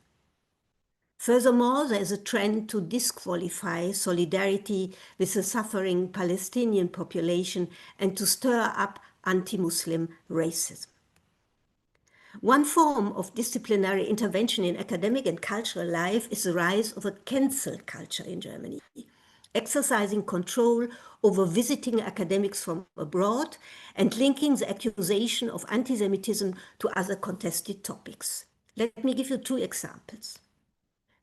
Furthermore, there is a trend to disqualify solidarity with the suffering Palestinian population and to stir up anti-Muslim racism. One form of disciplinary intervention in academic and cultural life is the rise of a cancel culture in Germany, exercising control over visiting academics from abroad and linking the accusation of anti-Semitism to other contested topics. Let me give you two examples.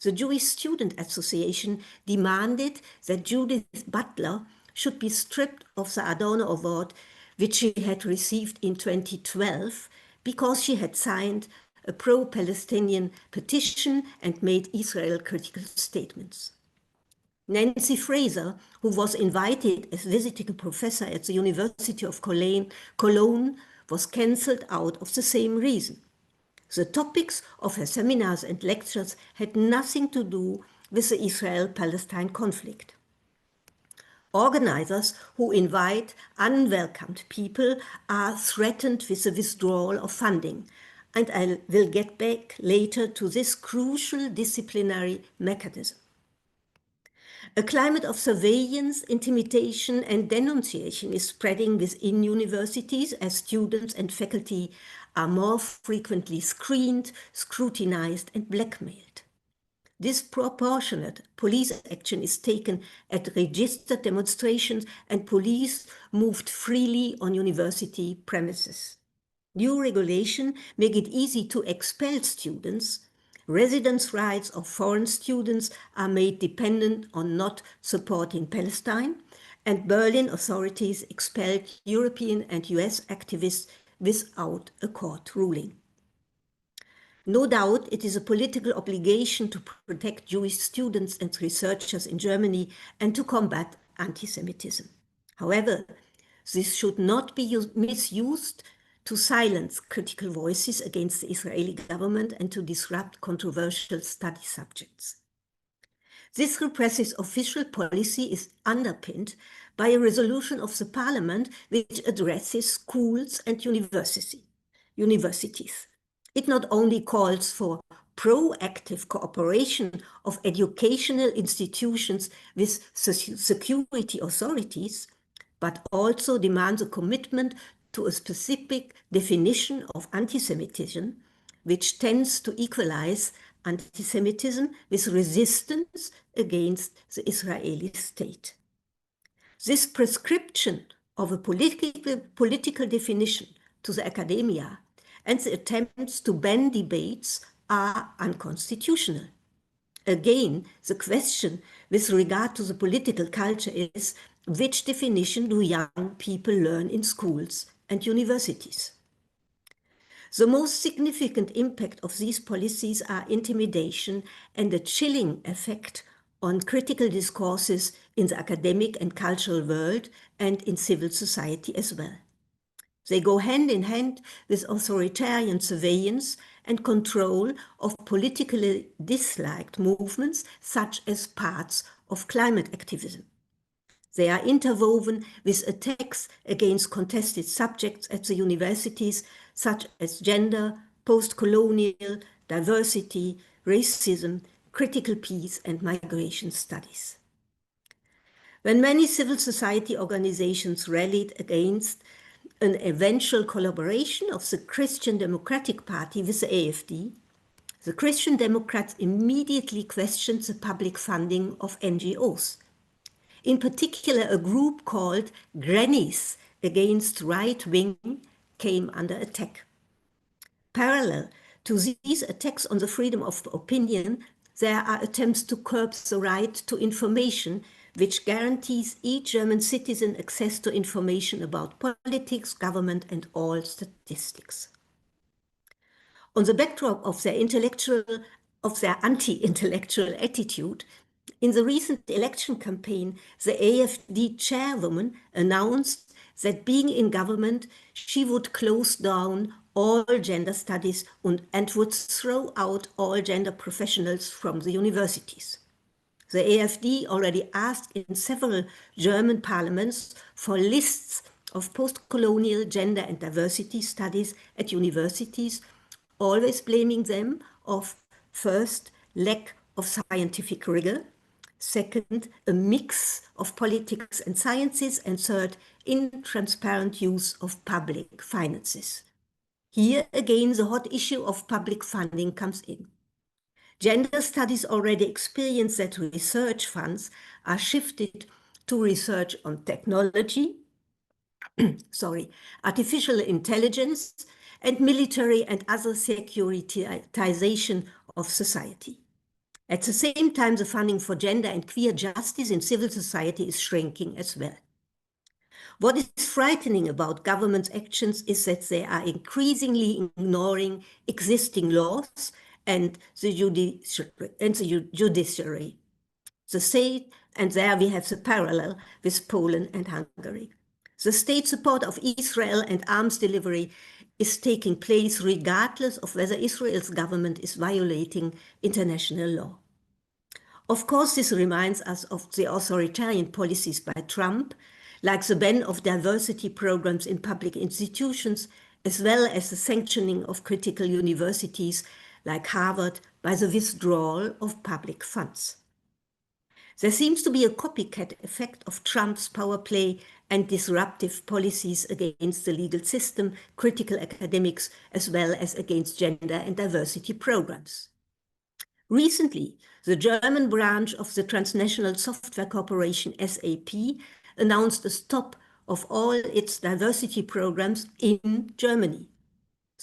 The Jewish Student Association demanded that Judith Butler should be stripped of the Adorno Award, which she had received in 2012, because she had signed a pro-Palestinian petition and made Israel critical statements. Nancy Fraser, who was invited as visiting professor at the University of Cologne, was cancelled out of the same reason. The topics of her seminars and lectures had nothing to do with the Israel-Palestine conflict. Organizers who invite unwelcomed people are threatened with the withdrawal of funding, and I will get back later to this crucial disciplinary mechanism. A climate of surveillance, intimidation, and denunciation is spreading within universities as students and faculty are more frequently screened, scrutinized, and blackmailed. disproportionate police action is taken at registered demonstrations, and police moved freely on university premises. New regulation make it easy to expel students. Residence rights of foreign students are made dependent on not supporting Palestine, and Berlin authorities expelled European and US activists without a court ruling. No doubt it is a political obligation to protect Jewish students and researchers in Germany and to combat anti-Semitism. However, this should not be misused to silence critical voices against the Israeli government and to disrupt controversial study subjects. This repressive official policy is underpinned by a resolution of the parliament which addresses schools and universities. It not only calls for proactive cooperation of educational institutions with security authorities, but also demands a commitment to a specific definition of anti-Semitism, which tends to equalize anti-Semitism with resistance against the Israeli state. This prescription of a political definition to the academia and the attempts to ban debates are unconstitutional. Again, the question with regard to the political culture is, which definition do young people learn in schools and universities? The most significant impact of these policies are intimidation and a chilling effect on critical discourses in the academic and cultural world and in civil society as well. They go hand in hand with authoritarian surveillance and control of politically disliked movements such as parts of climate activism. They are interwoven with attacks against contested subjects at the universities such as gender, post-colonial, diversity, racism, critical peace, and migration studies. When many civil society organizations rallied against an eventual collaboration of the Christian Democratic Party with the AfD, the Christian Democrats immediately questioned the public funding of NGOs. In particular, a group called Grannies Against Right Wing came under attack. Parallel to these attacks on the freedom of opinion, there are attempts to curb the right to information, which guarantees each German citizen access to information about politics, government, and all statistics. On the backdrop of their anti-intellectual attitude, in the recent election campaign, the AfD chairwoman announced that being in government, she would close down all gender studies and would throw out all gender professionals from the universities. The AfD already asked in several German parliaments for lists of post-colonial gender and diversity studies at universities, always blaming them of, first, lack of scientific rigor, second, a mix of politics and sciences, and third, intransparent use of public finances. Here again, the hot issue of public funding comes in. Gender studies already experience that research funds are shifted to research on technology, artificial intelligence, and military and other securitization of society. At the same time, the funding for gender and queer justice in civil society is shrinking as well. What is frightening about government's actions is that they are increasingly ignoring existing laws and the judiciary. The state, and there we have the parallel with Poland and Hungary. The state support of Israel and arms delivery is taking place regardless of whether Israel's government is violating international law. Of course, this reminds us of the authoritarian policies by Trump, like the ban of diversity programs in public institutions, as well as the sanctioning of critical universities like Harvard by the withdrawal of public funds. There seems to be a copycat effect of Trump's power play and disruptive policies against the legal system, critical academics, as well as against gender and diversity programs. Recently, the German branch of the transnational software corporation SAP announced the stop of all its diversity programs in Germany.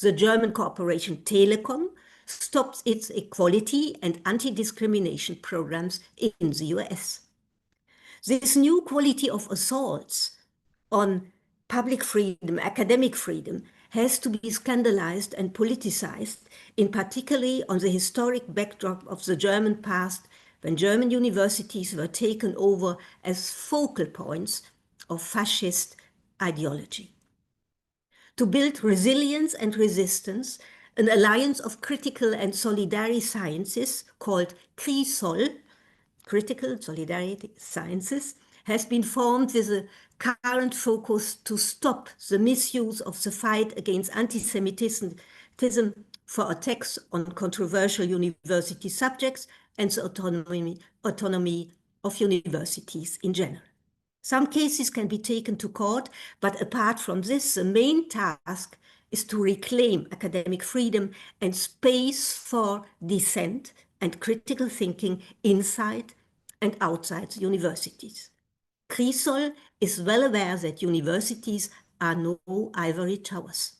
The German corporation Telekom stopped its equality and anti-discrimination programs in the US. This new quality of assaults on public freedom, academic freedom, has to be scandalized and politicized, in particularly on the historic backdrop of the German past, when German universities were taken over as focal points of fascist ideology. To build resilience and resistance, an alliance of critical and solidary sciences called CRISOL, Critical Solidarity Sciences, has been formed with a current focus to stop the misuse of the fight against anti-Semitism for attacks on controversial university subjects and the autonomy of universities in general. Some cases can be taken to court, but apart from this, the main task is to reclaim academic freedom and space for dissent and critical thinking inside and outside universities. CRISOL is well aware that universities are no ivory towers.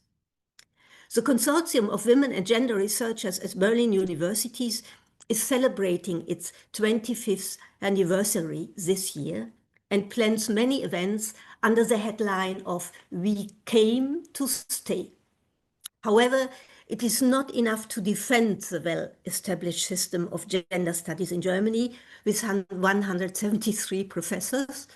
The Consortium of Women and Gender Researchers at Berlin Universities is celebrating its 25th anniversary this year and plans many events under the headline of "We Came to Stay." However, it is not enough to defend the well-established system of gender studies in Germany with 173 professors,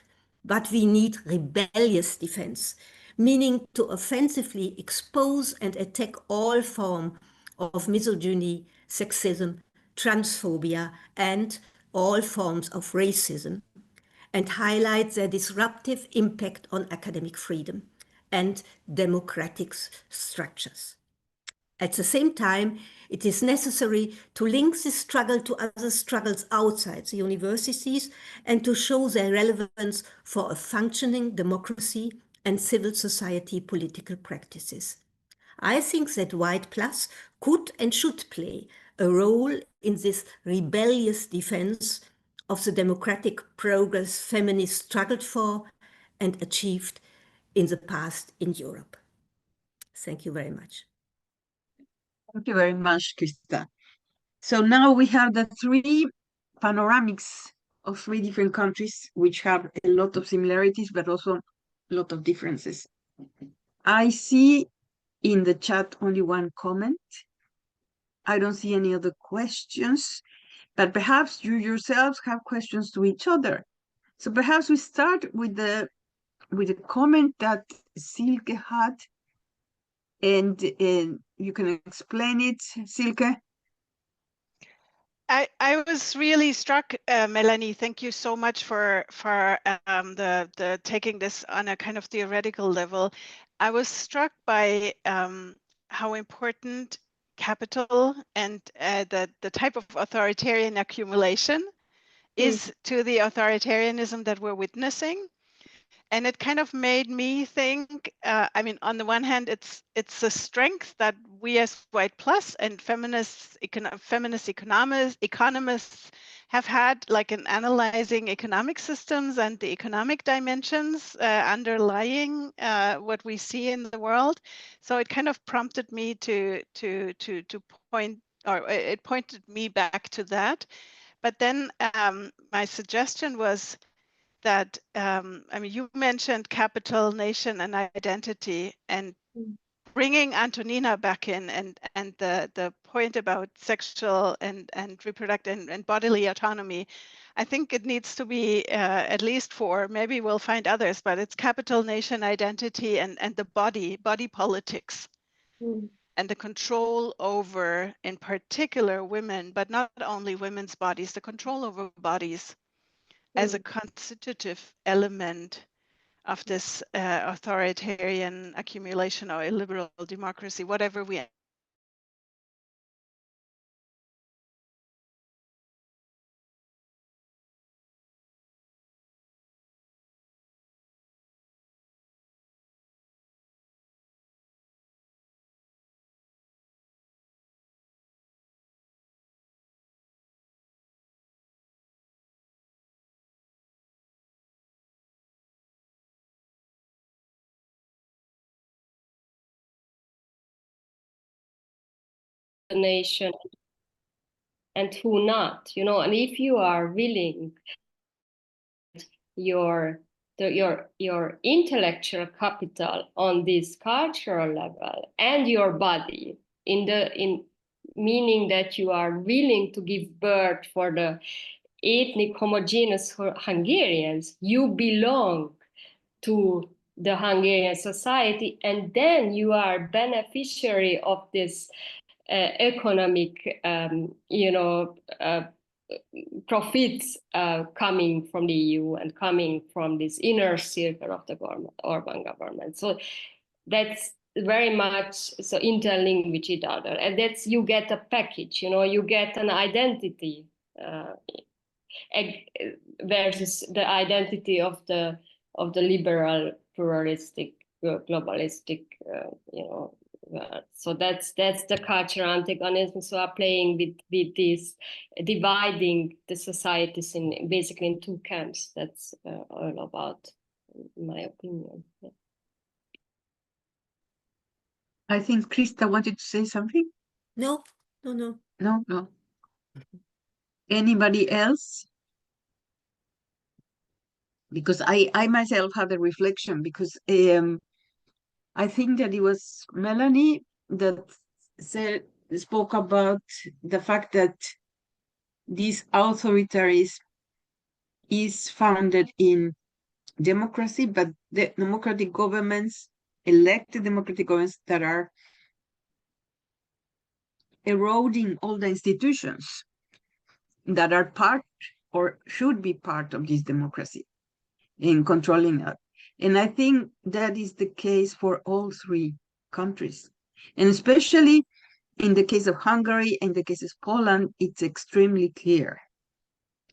but we need rebellious defense, meaning to offensively expose and attack all forms of misogyny, sexism, transphobia, and all forms of racism, and highlight their disruptive impact on academic freedom and democratic structures. At the same time, it is necessary to link this struggle to other struggles outside the universities and to show their relevance for a functioning democracy and civil society political practices. I think that White Plus could and should play a role in this rebellious defense of the democratic progress feminists struggled for and achieved in the past in Europe. Thank you very much. Thank you very much, Krista. So now we have the three panoramics of three different countries, which have a lot of similarities, but also a lot of differences. I see in the chat only one comment. I don't see any other questions, but perhaps you yourselves have questions to each other. So perhaps we start with the comment that Silke had, and you can explain it, Silke. I was really struck, Melanie. Thank you so much for the taking this on a kind of theoretical level. I was struck by how important capital and the type of authoritarian accumulation is to the authoritarianism that we're witnessing. And it kind of made me think, I mean, on the one hand, it's a strength that we as White Plus and feminist economists have had, like in analyzing economic systems and the economic dimensions underlying what we see in the world. So it kind of prompted me to point, or it pointed me back to that. But then my suggestion was that, I mean, you mentioned capital, nation, and identity, and bringing Antonina back in, and the point about sexual and reproductive and bodily autonomy. I think it needs to be at least four, maybe we'll find others, but it's capital, nation, identity, and the body politics. And the control over, in particular, women, but not only women's bodies, the control over bodies as a constitutive element of this authoritarian accumulation or illiberal democracy, whatever we nation and who not, you know. And if you are willing your intellectual capital on this cultural level and your body in meaning that you are willing to give birth for the ethnic homogeneous Hungarians, you belong to the Hungarian society, and then you are beneficiary of this economic, profits coming from the EU and coming from this inner circle of the Orban government. So that's very much so interlinked with each other, and that's, you get a package, you know, you get an identity versus the identity of the liberal, pluralistic, globalistic, so that's the cultural antagonisms who are playing with this, dividing the societies in basically in two camps. That's all about, in my opinion. Yeah. I think Krista wanted to say something. No. No. Anybody else? Because I myself had a reflection, because I think that it was Melanie that spoke about the fact that this authoritarianism is founded in democracy, but the democratic governments, elected democratic governments, that are eroding all the institutions that are part or should be part of this democracy in controlling it. And I think that is the case for all three countries. And especially in the case of Hungary and the case of Poland, it's extremely clear,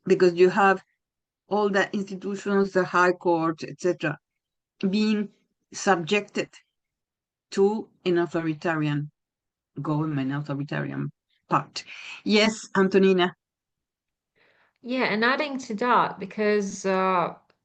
because you have all the institutions, the high court, etc., being subjected to an authoritarian government, authoritarian part. Yes, Antonina. Yeah, and adding to that, because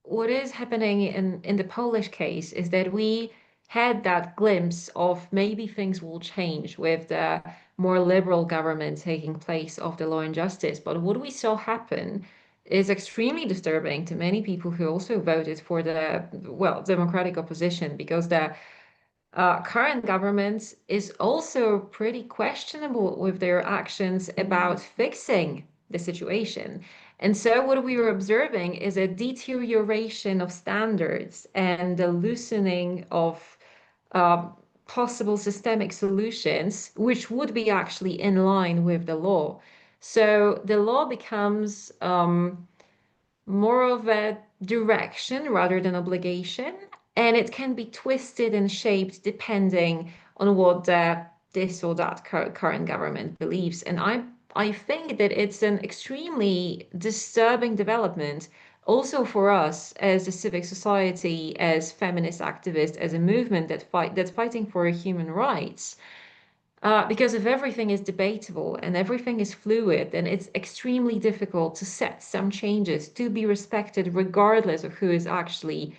what is happening in the Polish case is that we had that glimpse of maybe things will change with the more liberal government taking place of the law and justice. But what we saw happen is extremely disturbing to many people who also voted for the, well, democratic opposition, because the current government is also pretty questionable with their actions about fixing the situation. And so what we are observing is a deterioration of standards and the loosening of possible systemic solutions, which would be actually in line with the law. So the law becomes more of a direction rather than obligation, and it can be twisted and shaped depending on what this or that current government believes. And I think that it's an extremely disturbing development also for us as a civic society, as feminist activists, as a movement that's fighting for human rights. Because if everything is debatable and everything is fluid, then it's extremely difficult to set some changes to be respected regardless of who is actually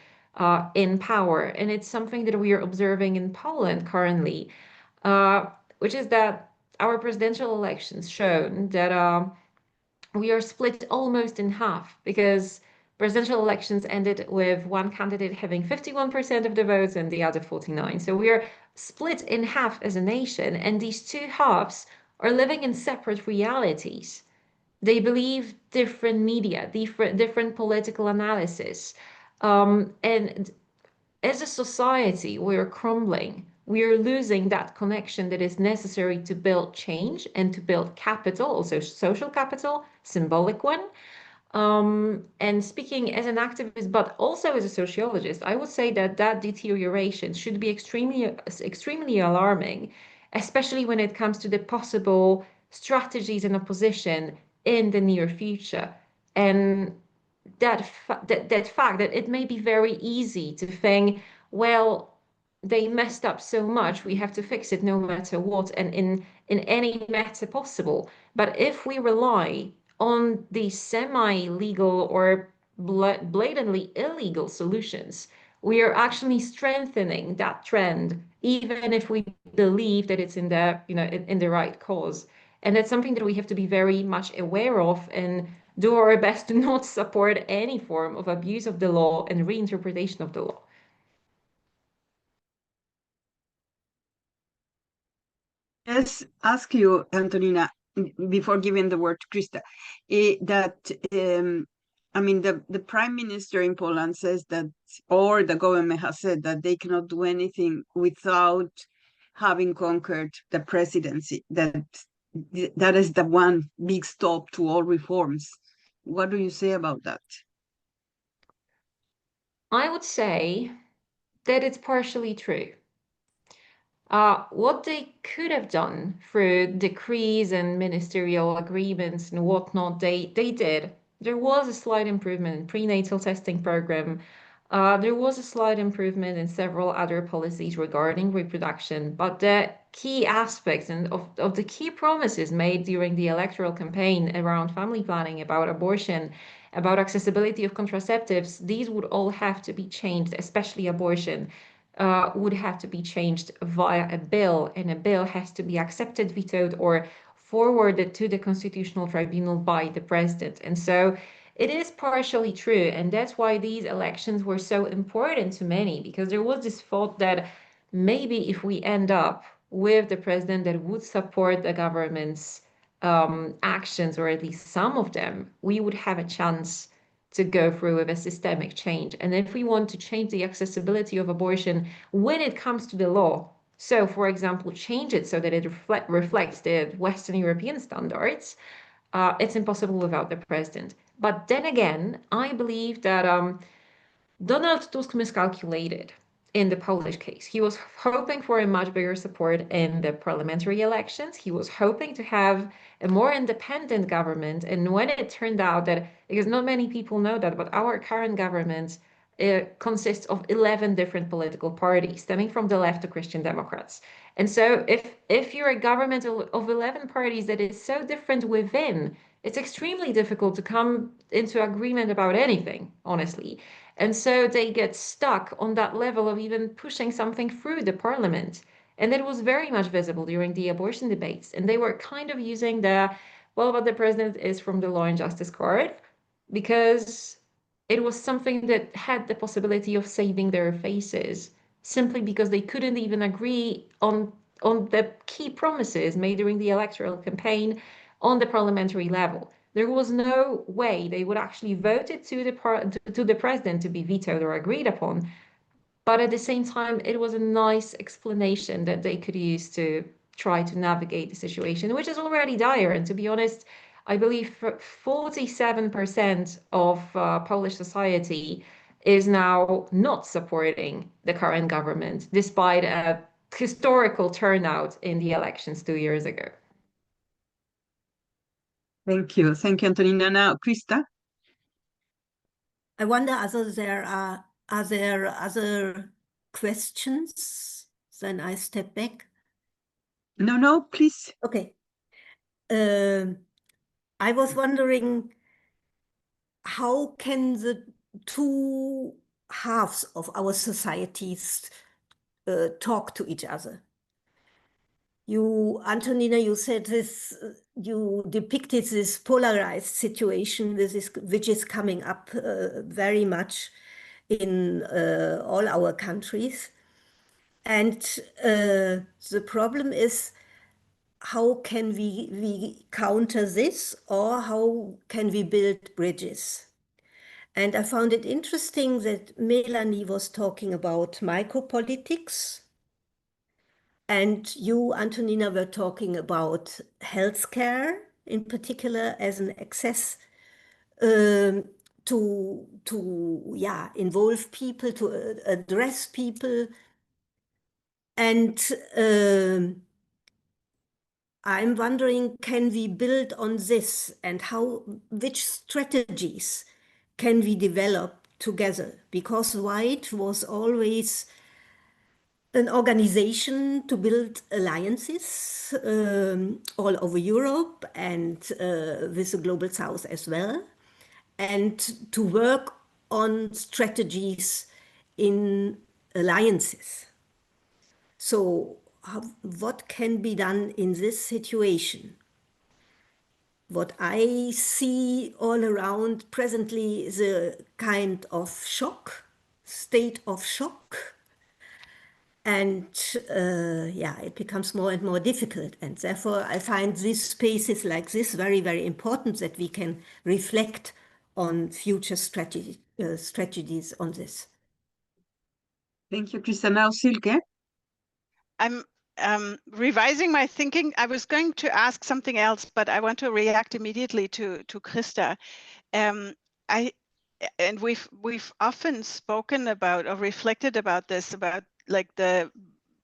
in power. And it's something that we are observing in Poland currently, which is that our presidential elections shown that we are split almost in half, because presidential elections ended with one candidate having 51% of the votes and the other 49. So we are split in half as a nation, and these two halves are living in separate realities. They believe different media, different political analysis. And as a society, we are crumbling. We are losing that connection that is necessary to build change and to build capital, also social capital, symbolic one. And speaking as an activist, but also as a sociologist, I would say that that deterioration should be extremely alarming, especially when it comes to the possible strategies in opposition in the near future. And that fact that it may be very easy to think, well, they messed up so much, we have to fix it no matter what, and in any matter possible. But if we rely on these semi-legal or blatantly illegal solutions, we are actually strengthening that trend even if we believe that it's in the, in the right cause. And that's something that we have to be very much aware of and do our best to not support any form of abuse of the law and reinterpretation of the law. Let's ask you, Antonina, before giving the word to Krista, I mean, the prime minister in Poland says that, or the government has said that they cannot do anything without having conquered the presidency, that is the one big stop to all reforms. What do you say about that? I would say that it's partially true. What they could have done through decrees and ministerial agreements and whatnot, they did. There was a slight improvement in prenatal testing program. There was a slight improvement in several other policies regarding reproduction, but the key aspects and of the key promises made during the electoral campaign around family planning, about abortion, about accessibility of contraceptives, these would all have to be changed, especially abortion. Would have to be changed via a bill, and a bill has to be accepted, vetoed, or forwarded to the Constitutional Tribunal by the president. And so it is partially true. And that's why these elections were so important to many, because there was this thought that maybe if we end up with the president that would support the government's actions, or at least some of them, we would have a chance to go through with a systemic change. And if we want to change the accessibility of abortion when it comes to the law, so for example, change it so that it reflects the Western European standards, it's impossible without the president. But then again, I believe that Donald Tusk miscalculated in the Polish case. He was hoping for a much bigger support in the parliamentary elections. He was hoping to have a more independent government. And when it turned out that, because not many people know that, but our current government consists of 11 different political parties, stemming from the left to Christian Democrats. And so if you're a government of 11 parties that is so different within, it's extremely difficult to come into agreement about anything, honestly. And so they get stuck on that level of even pushing something through the parliament. And it was very much visible during the abortion debates. And they were kind of using well, but the president is from the Law and Justice card, because it was something that had the possibility of saving their faces, simply because they couldn't even agree on the key promises made during the electoral campaign on the parliamentary level. There was no way they would actually vote it to the president to be vetoed or agreed upon. But at the same time, it was a nice explanation that they could use to try to navigate the situation, which is already dire. And to be honest, I believe 47% of Polish society is now not supporting the current government, despite a historical turnout in the elections 2 years ago. Thank you, Antonina. Now, Krista. I wonder whether there are other questions. Then I step back. No, please. Okay. I was wondering, how can the two halves of our societies talk to each other? You, Antonina, you said this, you depicted this polarized situation, which is coming up very much in all our countries. And the problem is, how can we counter this, or how can we build bridges? And I found it interesting that Melanie was talking about micropolitics, and you, Antonina, were talking about healthcare in particular as an access to involve people, to address people. And I'm wondering, can we build on this, and which strategies can we develop together? Because White was always an organization to build alliances all over Europe and with the Global South as well, and to work on strategies in alliances. So what can be done in this situation? What I see all around presently is a kind of shock, state of shock. And yeah, it becomes more and more difficult. And therefore, I find these spaces like this very, very important, that we can reflect on future strategies on this. Thank you, Krista. Now, Silke. I'm revising my thinking. I was going to ask something else, but I want to react immediately to Krista. And we've often spoken about or reflected about this, about like the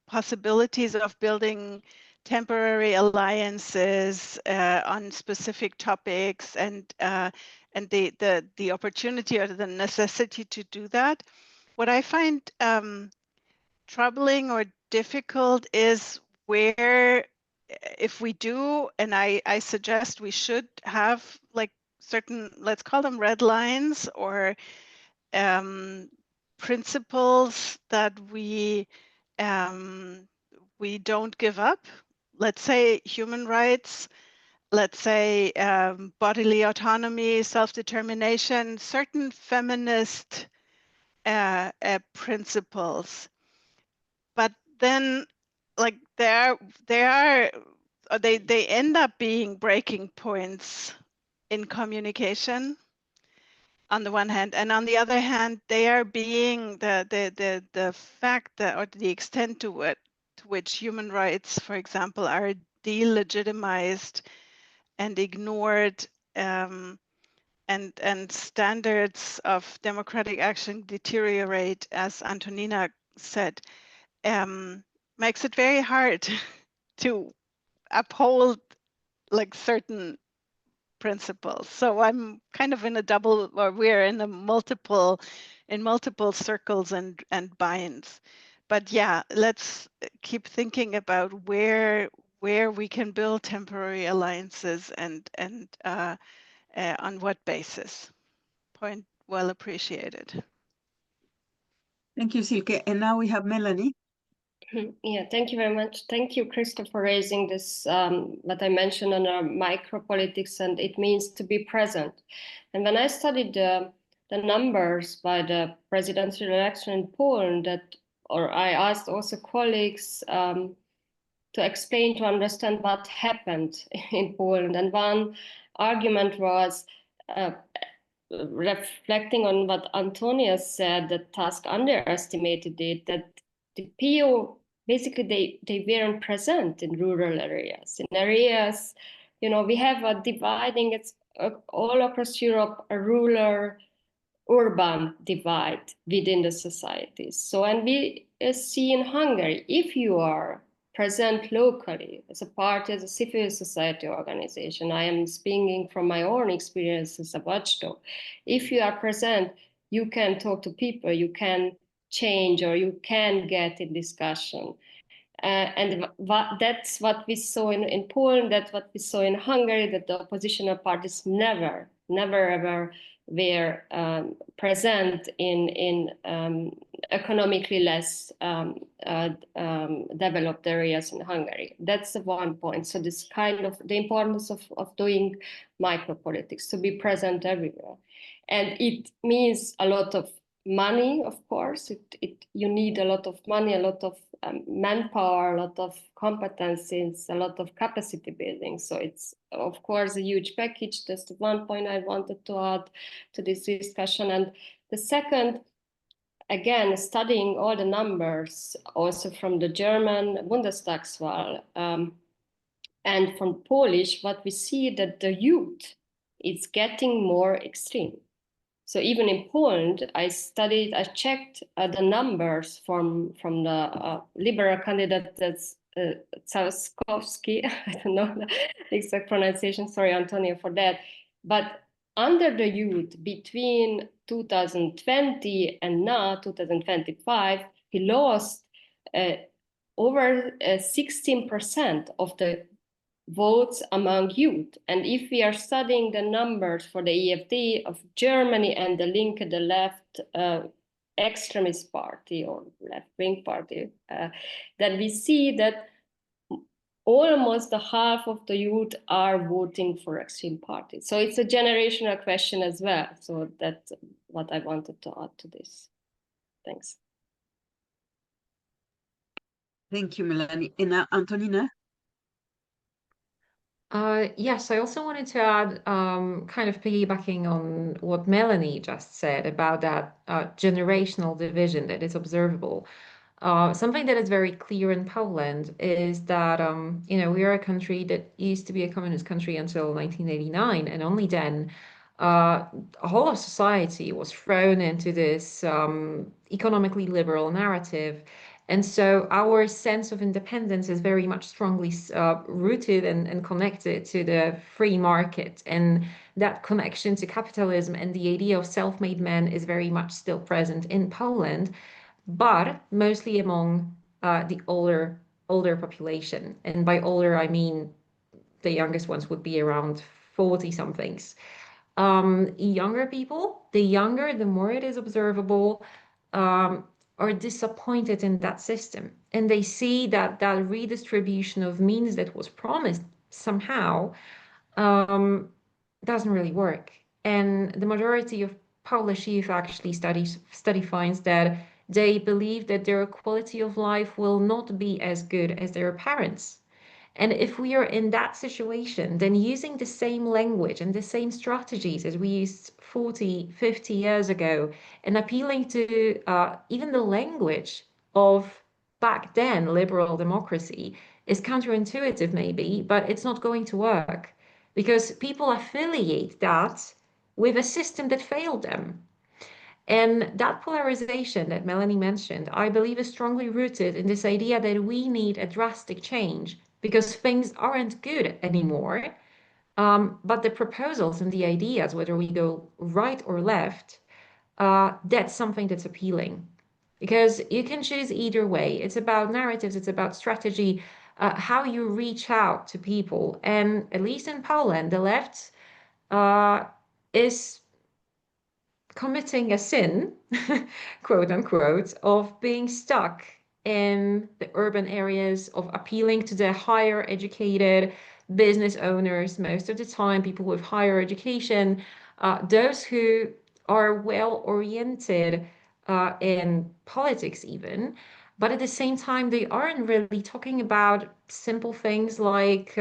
possibilities of building temporary alliances on specific topics, and the opportunity or the necessity to do that. What I find troubling or difficult is where, if we do, and I suggest we should have like certain, let's call them red lines, or principles that we don't give up. Let's say human rights, let's say bodily autonomy, self-determination, certain feminist principles. But then, like they end up being breaking points in communication on the one hand, and on the other hand, they are being the fact that, or the extent to which human rights, for example, are delegitimized and ignored, and standards of democratic action deteriorate, as Antonina said, makes it very hard to uphold like certain principles. So I'm kind of in a double, or we're in multiple circles and binds. But yeah, let's keep thinking about where we can build temporary alliances, and on what basis. Point well appreciated. Thank you, Silke. And now we have Melanie. Yeah, thank you very much. Thank you, Krista, for raising this, what I mentioned on our micropolitics, and it means to be present. And when I studied the numbers by the presidential election in Poland, or I asked also colleagues to explain, to understand what happened in Poland. And one argument was reflecting on what Antonia said, that Tusk underestimated it, that the PO, basically they weren't present in rural areas. In areas, we have a dividing, it's all across Europe, a rural urban divide within the societies. So, and we see in Hungary, if you are present locally as a party, as a civil society organization, I am speaking from my own experience as a watchdog. If you are present, you can talk to people, you can change, or you can get in discussion. And that's what we saw in Poland, that's what we saw in Hungary, that the oppositional parties never ever were present in economically less developed areas in Hungary. That's the one point. So this kind of the importance of doing micropolitics, to be present everywhere. And it means a lot of money, of course. You need a lot of money, a lot of manpower, a lot of competencies, a lot of capacity building. So it's, of course, a huge package. That's the one point I wanted to add to this discussion. And the second, again, studying all the numbers, also from the German Bundestagswahl and from Polish, what we see that the youth is getting more extreme. So even in Poland, I checked the numbers from the liberal candidate, that's Trzaskowski. I don't know the exact pronunciation. Sorry, Antonio, for that. But under the youth, between 2020 and now 2025, he lost over 16% of the votes among youth. And if we are studying the numbers for the EFD of Germany and the Linke, the left extremist party or left-wing party, that we see that almost the half of the youth are voting for extreme parties. So it's a generational question as well. So that's what I wanted to add to this. Thanks. Thank you, Melanie. And Antonina? Yes, I also wanted to add, kind of piggybacking on what Melanie just said about that generational division that is observable. Something that is very clear in Poland is that, we are a country that used to be a communist country until 1989, and only then a whole of society was thrown into this economically liberal narrative. And so our sense of independence is very much strongly rooted and connected to the free market. And that connection to capitalism and the idea of self-made men is very much still present in Poland, but mostly among the older population. And by older, I mean the youngest ones would be around 40 somethings. Younger people, the younger, the more it is observable, are disappointed in that system. And they see that that redistribution of means that was promised somehow doesn't really work. And the majority of Polish youth actually study finds that they believe that their quality of life will not be as good as their parents. And if we are in that situation, then using the same language and the same strategies as we used 40, 50 years ago, and appealing to even the language of back then liberal democracy is counterintuitive maybe, but it's not going to work because people affiliate that with a system that failed them. And that polarization that Melanie mentioned, I believe is strongly rooted in this idea that we need a drastic change because things aren't good anymore. But the proposals and the ideas, whether we go right or left, that's something that's appealing. Because you can choose either way. It's about narratives, it's about strategy, how you reach out to people. And at least in Poland, the left is committing a sin, quote unquote, of being stuck in the urban areas, of appealing to the higher educated business owners, most of the time, people with higher education, those who are well oriented in politics, even. But at the same time, they aren't really talking about simple things like,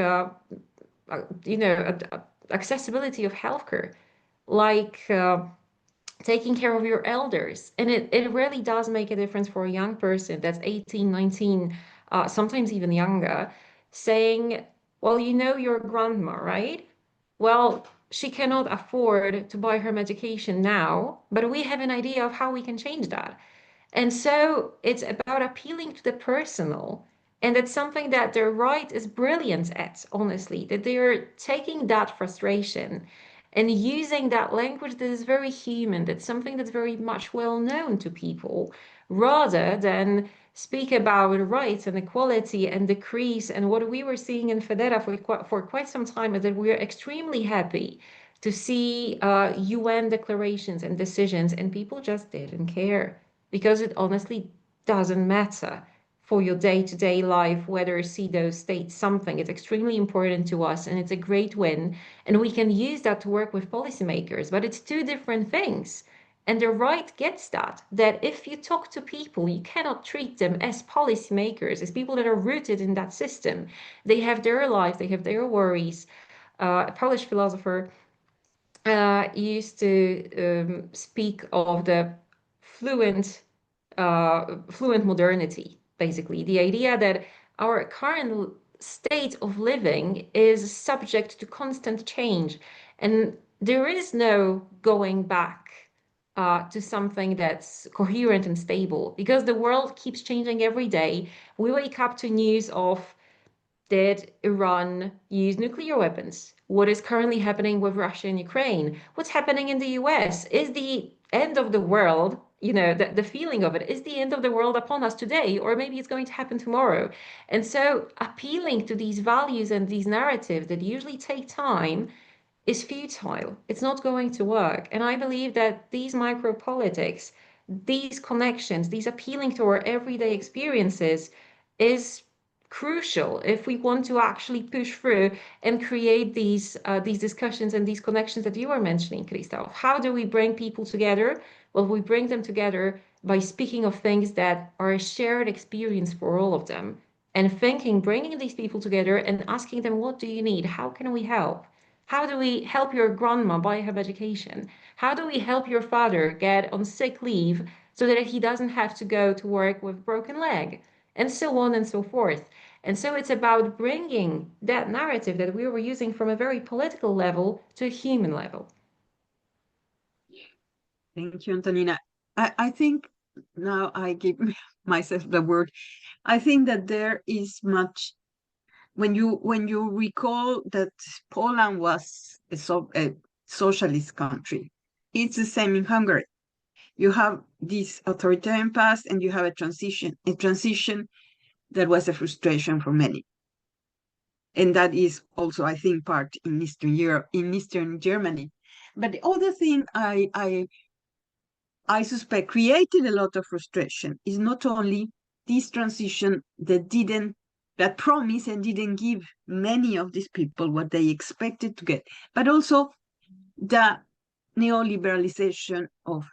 accessibility of healthcare, like taking care of your elders. And it really does make a difference for a young person that's 18, 19, sometimes even younger, saying, well, your grandma, right? Well, she cannot afford to buy her medication now, but we have an idea of how we can change that. And so it's about appealing to the personal. And it's something that the right is brilliant at, honestly, that they're taking that frustration and using that language that is very human, that's something that's very much well known to people, rather than speak about rights and equality and decrease. And what we were seeing in Federa for quite some time is that we're extremely happy to see UN declarations and decisions, and people just didn't care because it honestly doesn't matter for your day-to-day life whether CEDAW states something. It's extremely important to us and it's a great win, and we can use that to work with policymakers, but it's two different things. And the right gets that if you talk to people, you cannot treat them as policymakers, as people that are rooted in that system. They have their lives, they have their worries. A Polish philosopher used to speak of the fluent modernity, basically. The idea that our current state of living is subject to constant change, and there is no going back to something that's coherent and stable because the world keeps changing every day. We wake up to news of did Iran use nuclear weapons? What is currently happening with Russia and Ukraine? What's happening in the US? Is the end of the world, the feeling of it, is the end of the world upon us today? Or maybe it's going to happen tomorrow. And so appealing to these values and these narratives that usually take time is futile. It's not going to work. And I believe that these micro politics these connections, these appealing to our everyday experiences, is crucial if we want to actually push through and create these discussions and these connections that you were mentioning, Christoph. How do we bring people together? Well, we bring them together by speaking of things that are a shared experience for all of them, and bringing these people together and asking them, what do you need? How can we help? How do we help your grandma buy her education? How do we help your father get on sick leave so that he doesn't have to go to work with a broken leg? And so on and so forth. And so it's about bringing that narrative that we were using from a very political level to a human level. Thank you, Antonina. I think now I give myself the word. I think that there is much, when you recall that Poland was a socialist country, it's the same in Hungary. You have this authoritarian past and you have a transition that was a frustration for many. And that is also, I think, part in Eastern Europe, in Eastern Germany. But the other thing I suspect created a lot of frustration is not only this transition that promised and didn't give many of these people what they expected to get, but also the neoliberalization of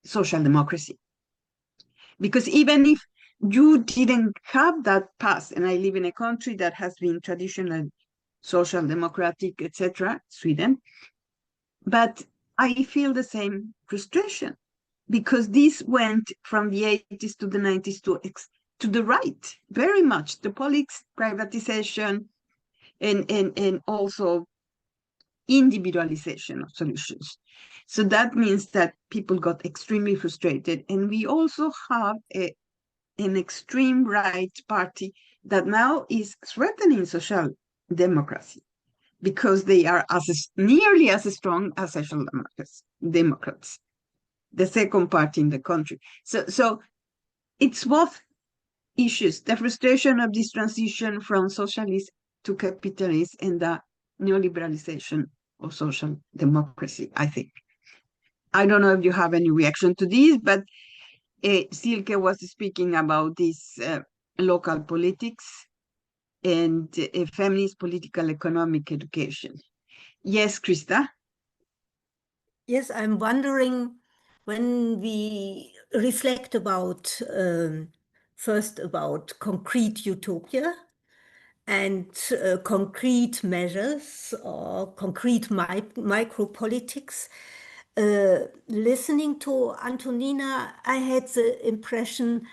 social democracy. Because even if you didn't have that past, and I live in a country that has been traditional social democratic, etc., Sweden, but I feel the same frustration because this went from the 80s to the 90s to the right, very much, the politics, privatization, and also individualization of solutions. So that means that people got extremely frustrated. And we also have an extreme right party that now is threatening social democracy because they are nearly as strong as social democrats, the second party in the country. So it's both issues, the frustration of this transition from socialist to capitalist and the neoliberalization of social democracy, I think. I don't know if you have any reaction to this, but Silke was speaking about this local politics and feminist political economic education. Yes, Krista? Yes, I'm wondering when we reflect about first about concrete utopia and concrete measures or concrete micropolitics. Listening to Antonina, I had the impression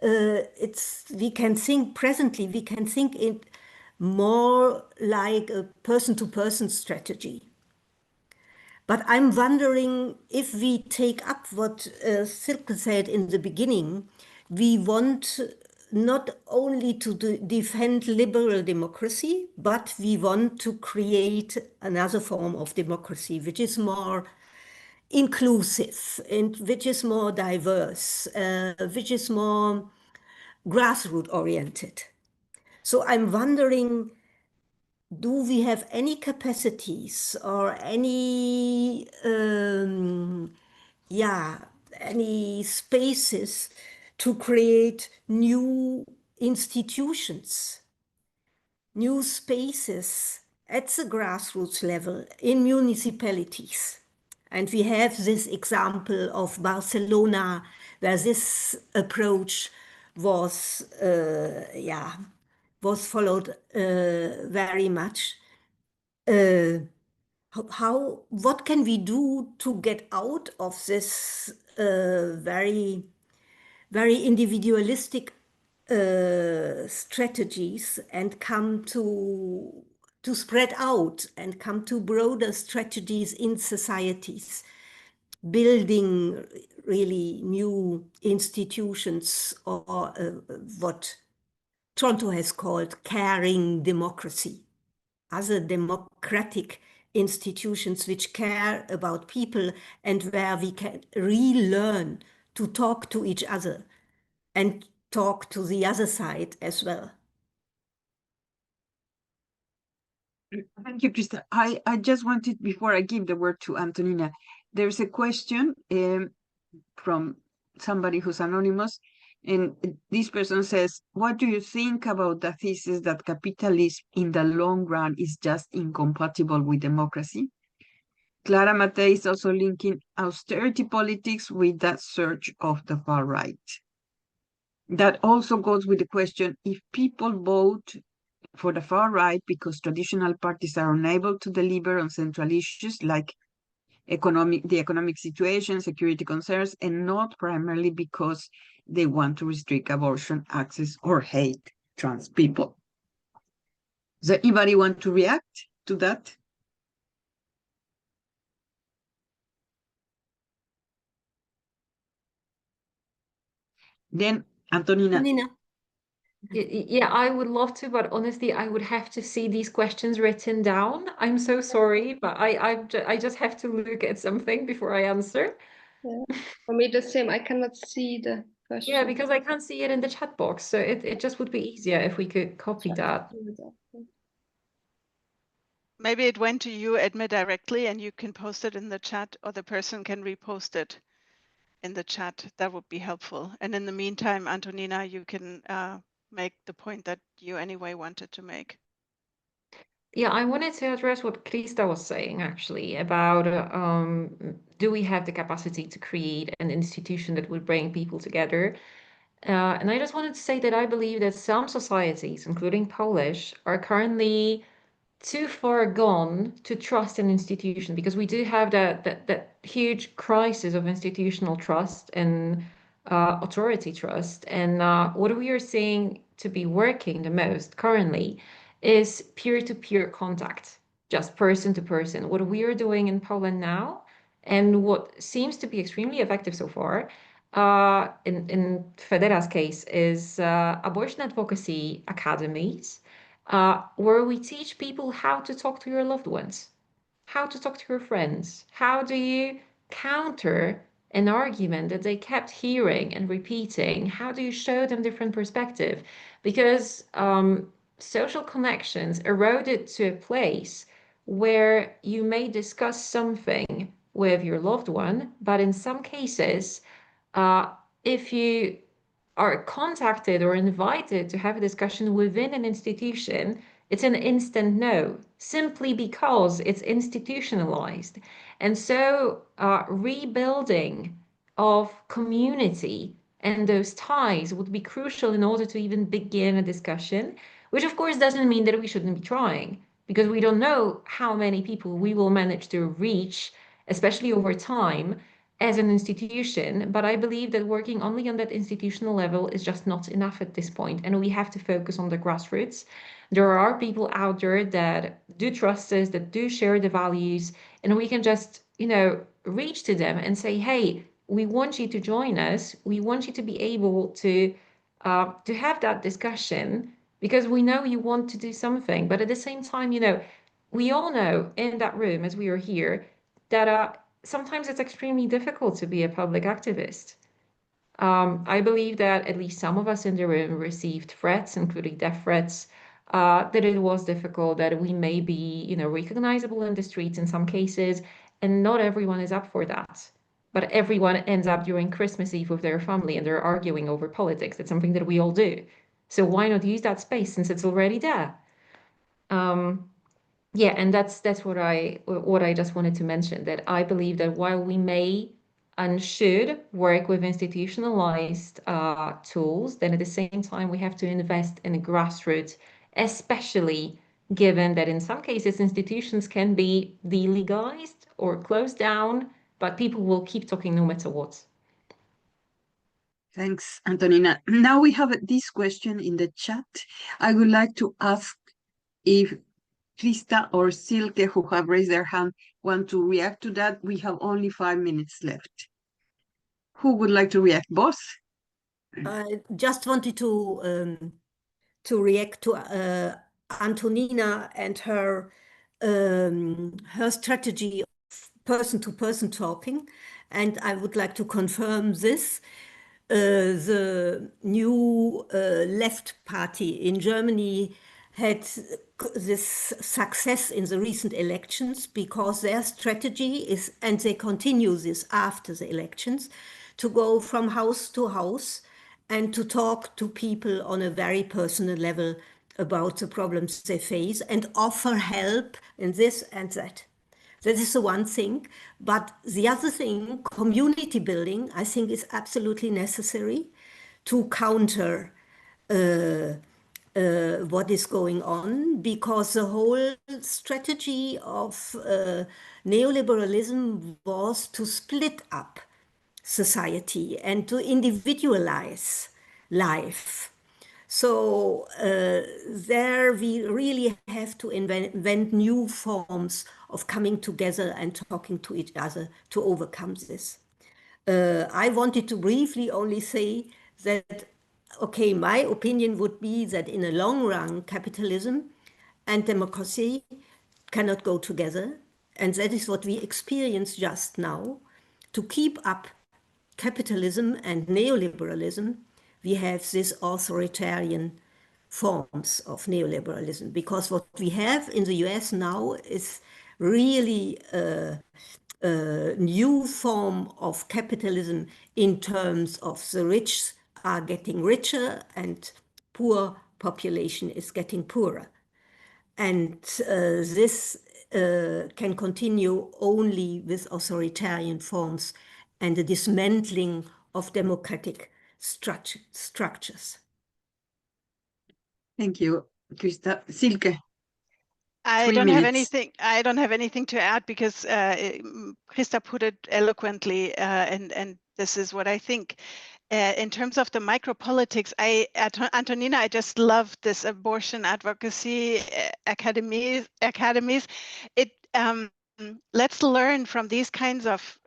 we can think it more like a person-to-person strategy. But I'm wondering if we take up what Silke said in the beginning, we want not only to defend liberal democracy, but we want to create another form of democracy, which is more inclusive and which is more diverse, which is more grassroots oriented. So I'm wondering, do we have any capacities or any any spaces to create new institutions, new spaces at the grassroots level in municipalities? And we have this example of Barcelona, where this approach was followed very much. What can we do to get out of this very, very individualistic strategies and come to spread out and come to broader strategies in societies, building really new institutions or what Toronto has called caring democracy, other democratic institutions which care about people and where we can relearn to talk to each other and talk to the other side as well. Thank you, Krista. I just wanted, before I give the word to Antonina, there's a question from somebody who's anonymous. And this person says, what do you think about the thesis that capitalism in the long run is just incompatible with democracy? Clara Matei is also linking austerity politics with that surge of the far right. That also goes with the question, if people vote for the far right because traditional parties are unable to deliver on central issues like the economic situation, security concerns, and not primarily because they want to restrict abortion access or hate trans people. Does anybody want to react to that? Then, Antonina. Yeah, I would love to, but honestly, I would have to see these questions written down. I'm so sorry, but I just have to look at something before I answer. Yeah. For me, the same. I cannot see the question. Yeah, because I can't see it in the chat box, so it just would be easier if we could copy that. Maybe it went to you, Edme, directly, and you can post it in the chat, or the person can repost it in the chat. That would be helpful. And in the meantime, Antonina, you can make the point that you anyway wanted to make. Yeah, I wanted to address what Krista was saying actually about do we have the capacity to create an institution that would bring people together? And I just wanted to say that I believe that some societies, including Polish, are currently too far gone to trust an institution because we do have that huge crisis of institutional trust and authority trust. And what we are seeing to be working the most currently is peer-to-peer contact, just person to person. What we are doing in Poland now, and what seems to be extremely effective so far, in Federa's case, is abortion advocacy academies where we teach people how to talk to your loved ones, how to talk to your friends. How do you counter an argument that they kept hearing and repeating? How do you show them different perspective? Because social connections eroded to a place where you may discuss something with your loved one, but in some cases, if you are contacted or invited to have a discussion within an institution, it's an instant no, simply because it's institutionalized. And so rebuilding of community and those ties would be crucial in order to even begin a discussion, which of course doesn't mean that we shouldn't be trying, because we don't know how many people we will manage to reach, especially over time, as an institution, but I believe that working only on that institutional level is just not enough at this point, and we have to focus on the grassroots. There are people out there that do trust us, that do share the values, and we can just, reach to them and say, hey, we want you to join us. We want you to be able to have that discussion because we know you want to do something. But at the same time, we all know in that room as we are here that sometimes it's extremely difficult to be a public activist. I believe that at least some of us in the room received threats, including death threats, that it was difficult, that we may be, recognizable in the streets in some cases, and not everyone is up for that. But everyone ends up during Christmas Eve with their family and they're arguing over politics. It's something that we all do. So why not use that space since it's already there? Yeah, and that's what I just wanted to mention, that I believe that while we may and should work with institutionalized tools, then at the same time we have to invest in a grassroots, especially given that in some cases institutions can be delegalized or closed down, but people will keep talking no matter what. Thanks, Antonina. Now we have this question in the chat. I would like to ask if Krista or Silke, who have raised their hand, want to react to that. We have only 5 minutes left. Who would like to react? Both? I just wanted to react to Antonina and her strategy of person-to-person talking, and I would like to confirm this. The new left party in Germany had this success in the recent elections because their strategy is, and they continue this after the elections, to go from house to house and to talk to people on a very personal level about the problems they face and offer help in this and that. That is the one thing. But the other thing, community building, I think is absolutely necessary to counter what is going on, because the whole strategy of neoliberalism was to split up society and to individualize life. So there we really have to invent new forms of coming together and talking to each other to overcome this. I wanted to briefly only say that, okay, my opinion would be that in the long run, capitalism and democracy cannot go together. And that is what we experience just now. To keep up capitalism and neoliberalism, we have these authoritarian forms of neoliberalism, because what we have in the US now is really a new form of capitalism in terms of the rich are getting richer and poor population is getting poorer. And this can continue only with authoritarian forms and the dismantling of democratic structures. Thank you, Krista. Silke. I don't have anything. I don't have anything to add, because Krista put it eloquently, and this is what I think. In terms of the micropolitics, Antonina, I just love this abortion advocacy academies. It let's learn from these kinds of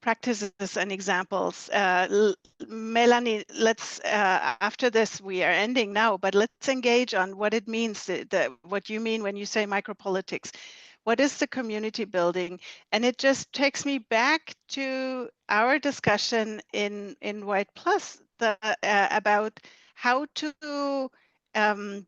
practices and examples. Melanie, let's after this, we are ending now, but let's engage on what it means, what you mean when you say micropolitics. What is the community building? And it just takes me back to our discussion in White Plus about how to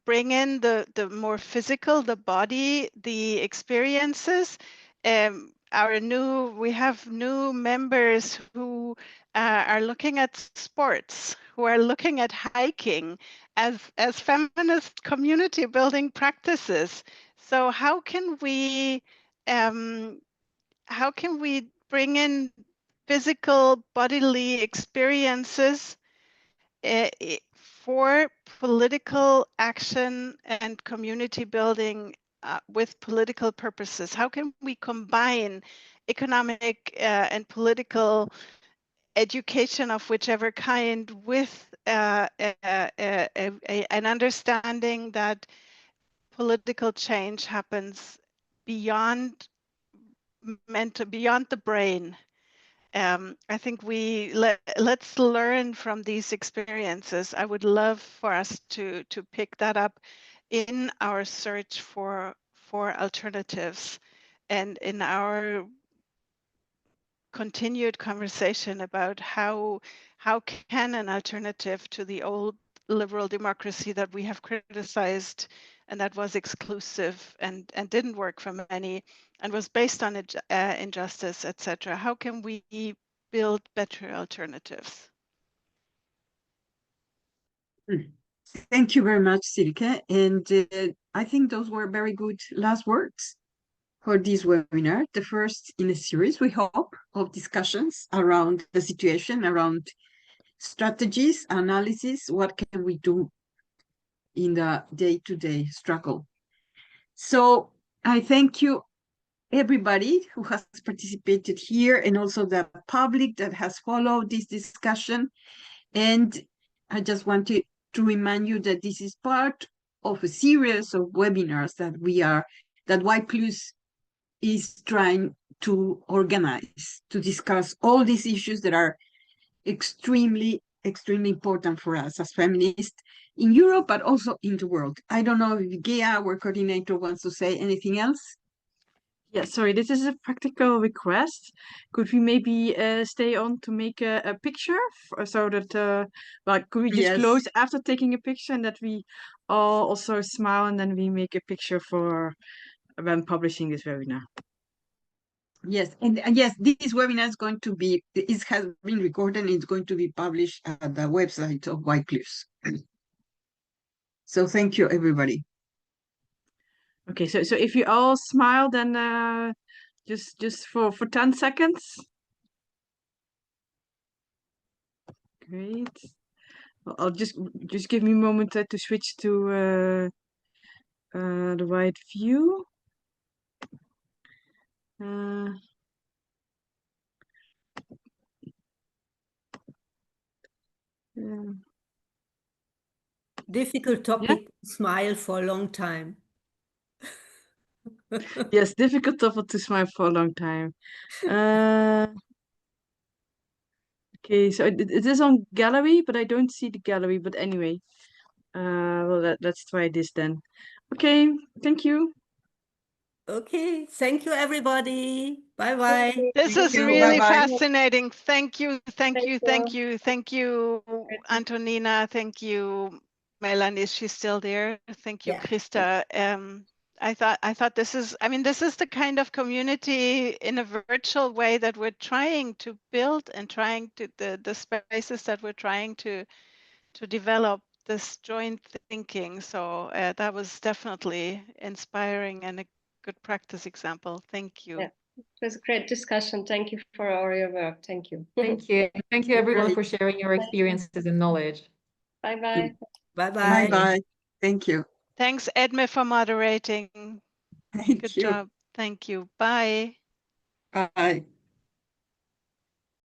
bring in the more physical, the body, the experiences. We have new members who are looking at sports, who are looking at hiking as feminist community building practices. So how can we bring in physical bodily experiences for political action and community building with political purposes? How can we combine economic and political education of whichever kind with an understanding that political change happens beyond the brain? I think let's learn from these experiences. I would love for us to pick that up in our search for alternatives, and in our continued conversation about how can an alternative to the old liberal democracy that we have criticized and that was exclusive and didn't work for many and was based on injustice, etc. How can we build better alternatives? Thank you very much, Silke. And I think those were very good last words for this webinar, the first in a series, we hope, of discussions around the situation, around strategies, analysis, what can we do in the day-to-day struggle. So I thank you, everybody who has participated here, and also the public that has followed this discussion. And I just wanted to remind you that this is part of a series of webinars that Y Plus is trying to organize to discuss all these issues that are extremely important for us as feminists in Europe, but also in the world. I don't know if Gea, our coordinator, wants to say anything else. Yeah, sorry, this is a practical request. Could we maybe stay on to make a picture so that, could we just close after taking a picture, and that we all also smile, and then we make a picture for when publishing this webinar? Yes, and yes, this webinar is going to be, it has been recorded and it's going to be published at the website of White Cliffs. So thank you, everybody. Okay, so if you all smile, then just for 10 seconds. Great. Well, I'll just give me a moment to switch to the right view. Difficult topic, smile for a long time. Yes, difficult topic to smile for a long time. Okay, so it is on gallery, but I don't see the gallery. But anyway, well, let's try this then. Okay, thank you. Okay, thank you, everybody. Bye-bye. This Thank is you. really Bye-bye. fascinating. Thank you, thank you, thank you. you, thank you, Antonina. Thank you, Melanie. Is she still there? Thank you, Yeah. Krista. I thought this is, I mean, this is the kind of community in a virtual way that we're trying to build and trying to the spaces that we're trying to develop this joint thinking. So that was definitely inspiring and a good practice example. Thank you. Yeah. It was a great discussion. Thank you for all your work. Thank you. Thank you. Thank you, everyone, Great. for sharing your experiences and knowledge. Bye-bye. Bye-bye. Bye-bye. Thank you. Thanks, Edme, for moderating. Thank Good you. job. Thank you. Bye. Bye.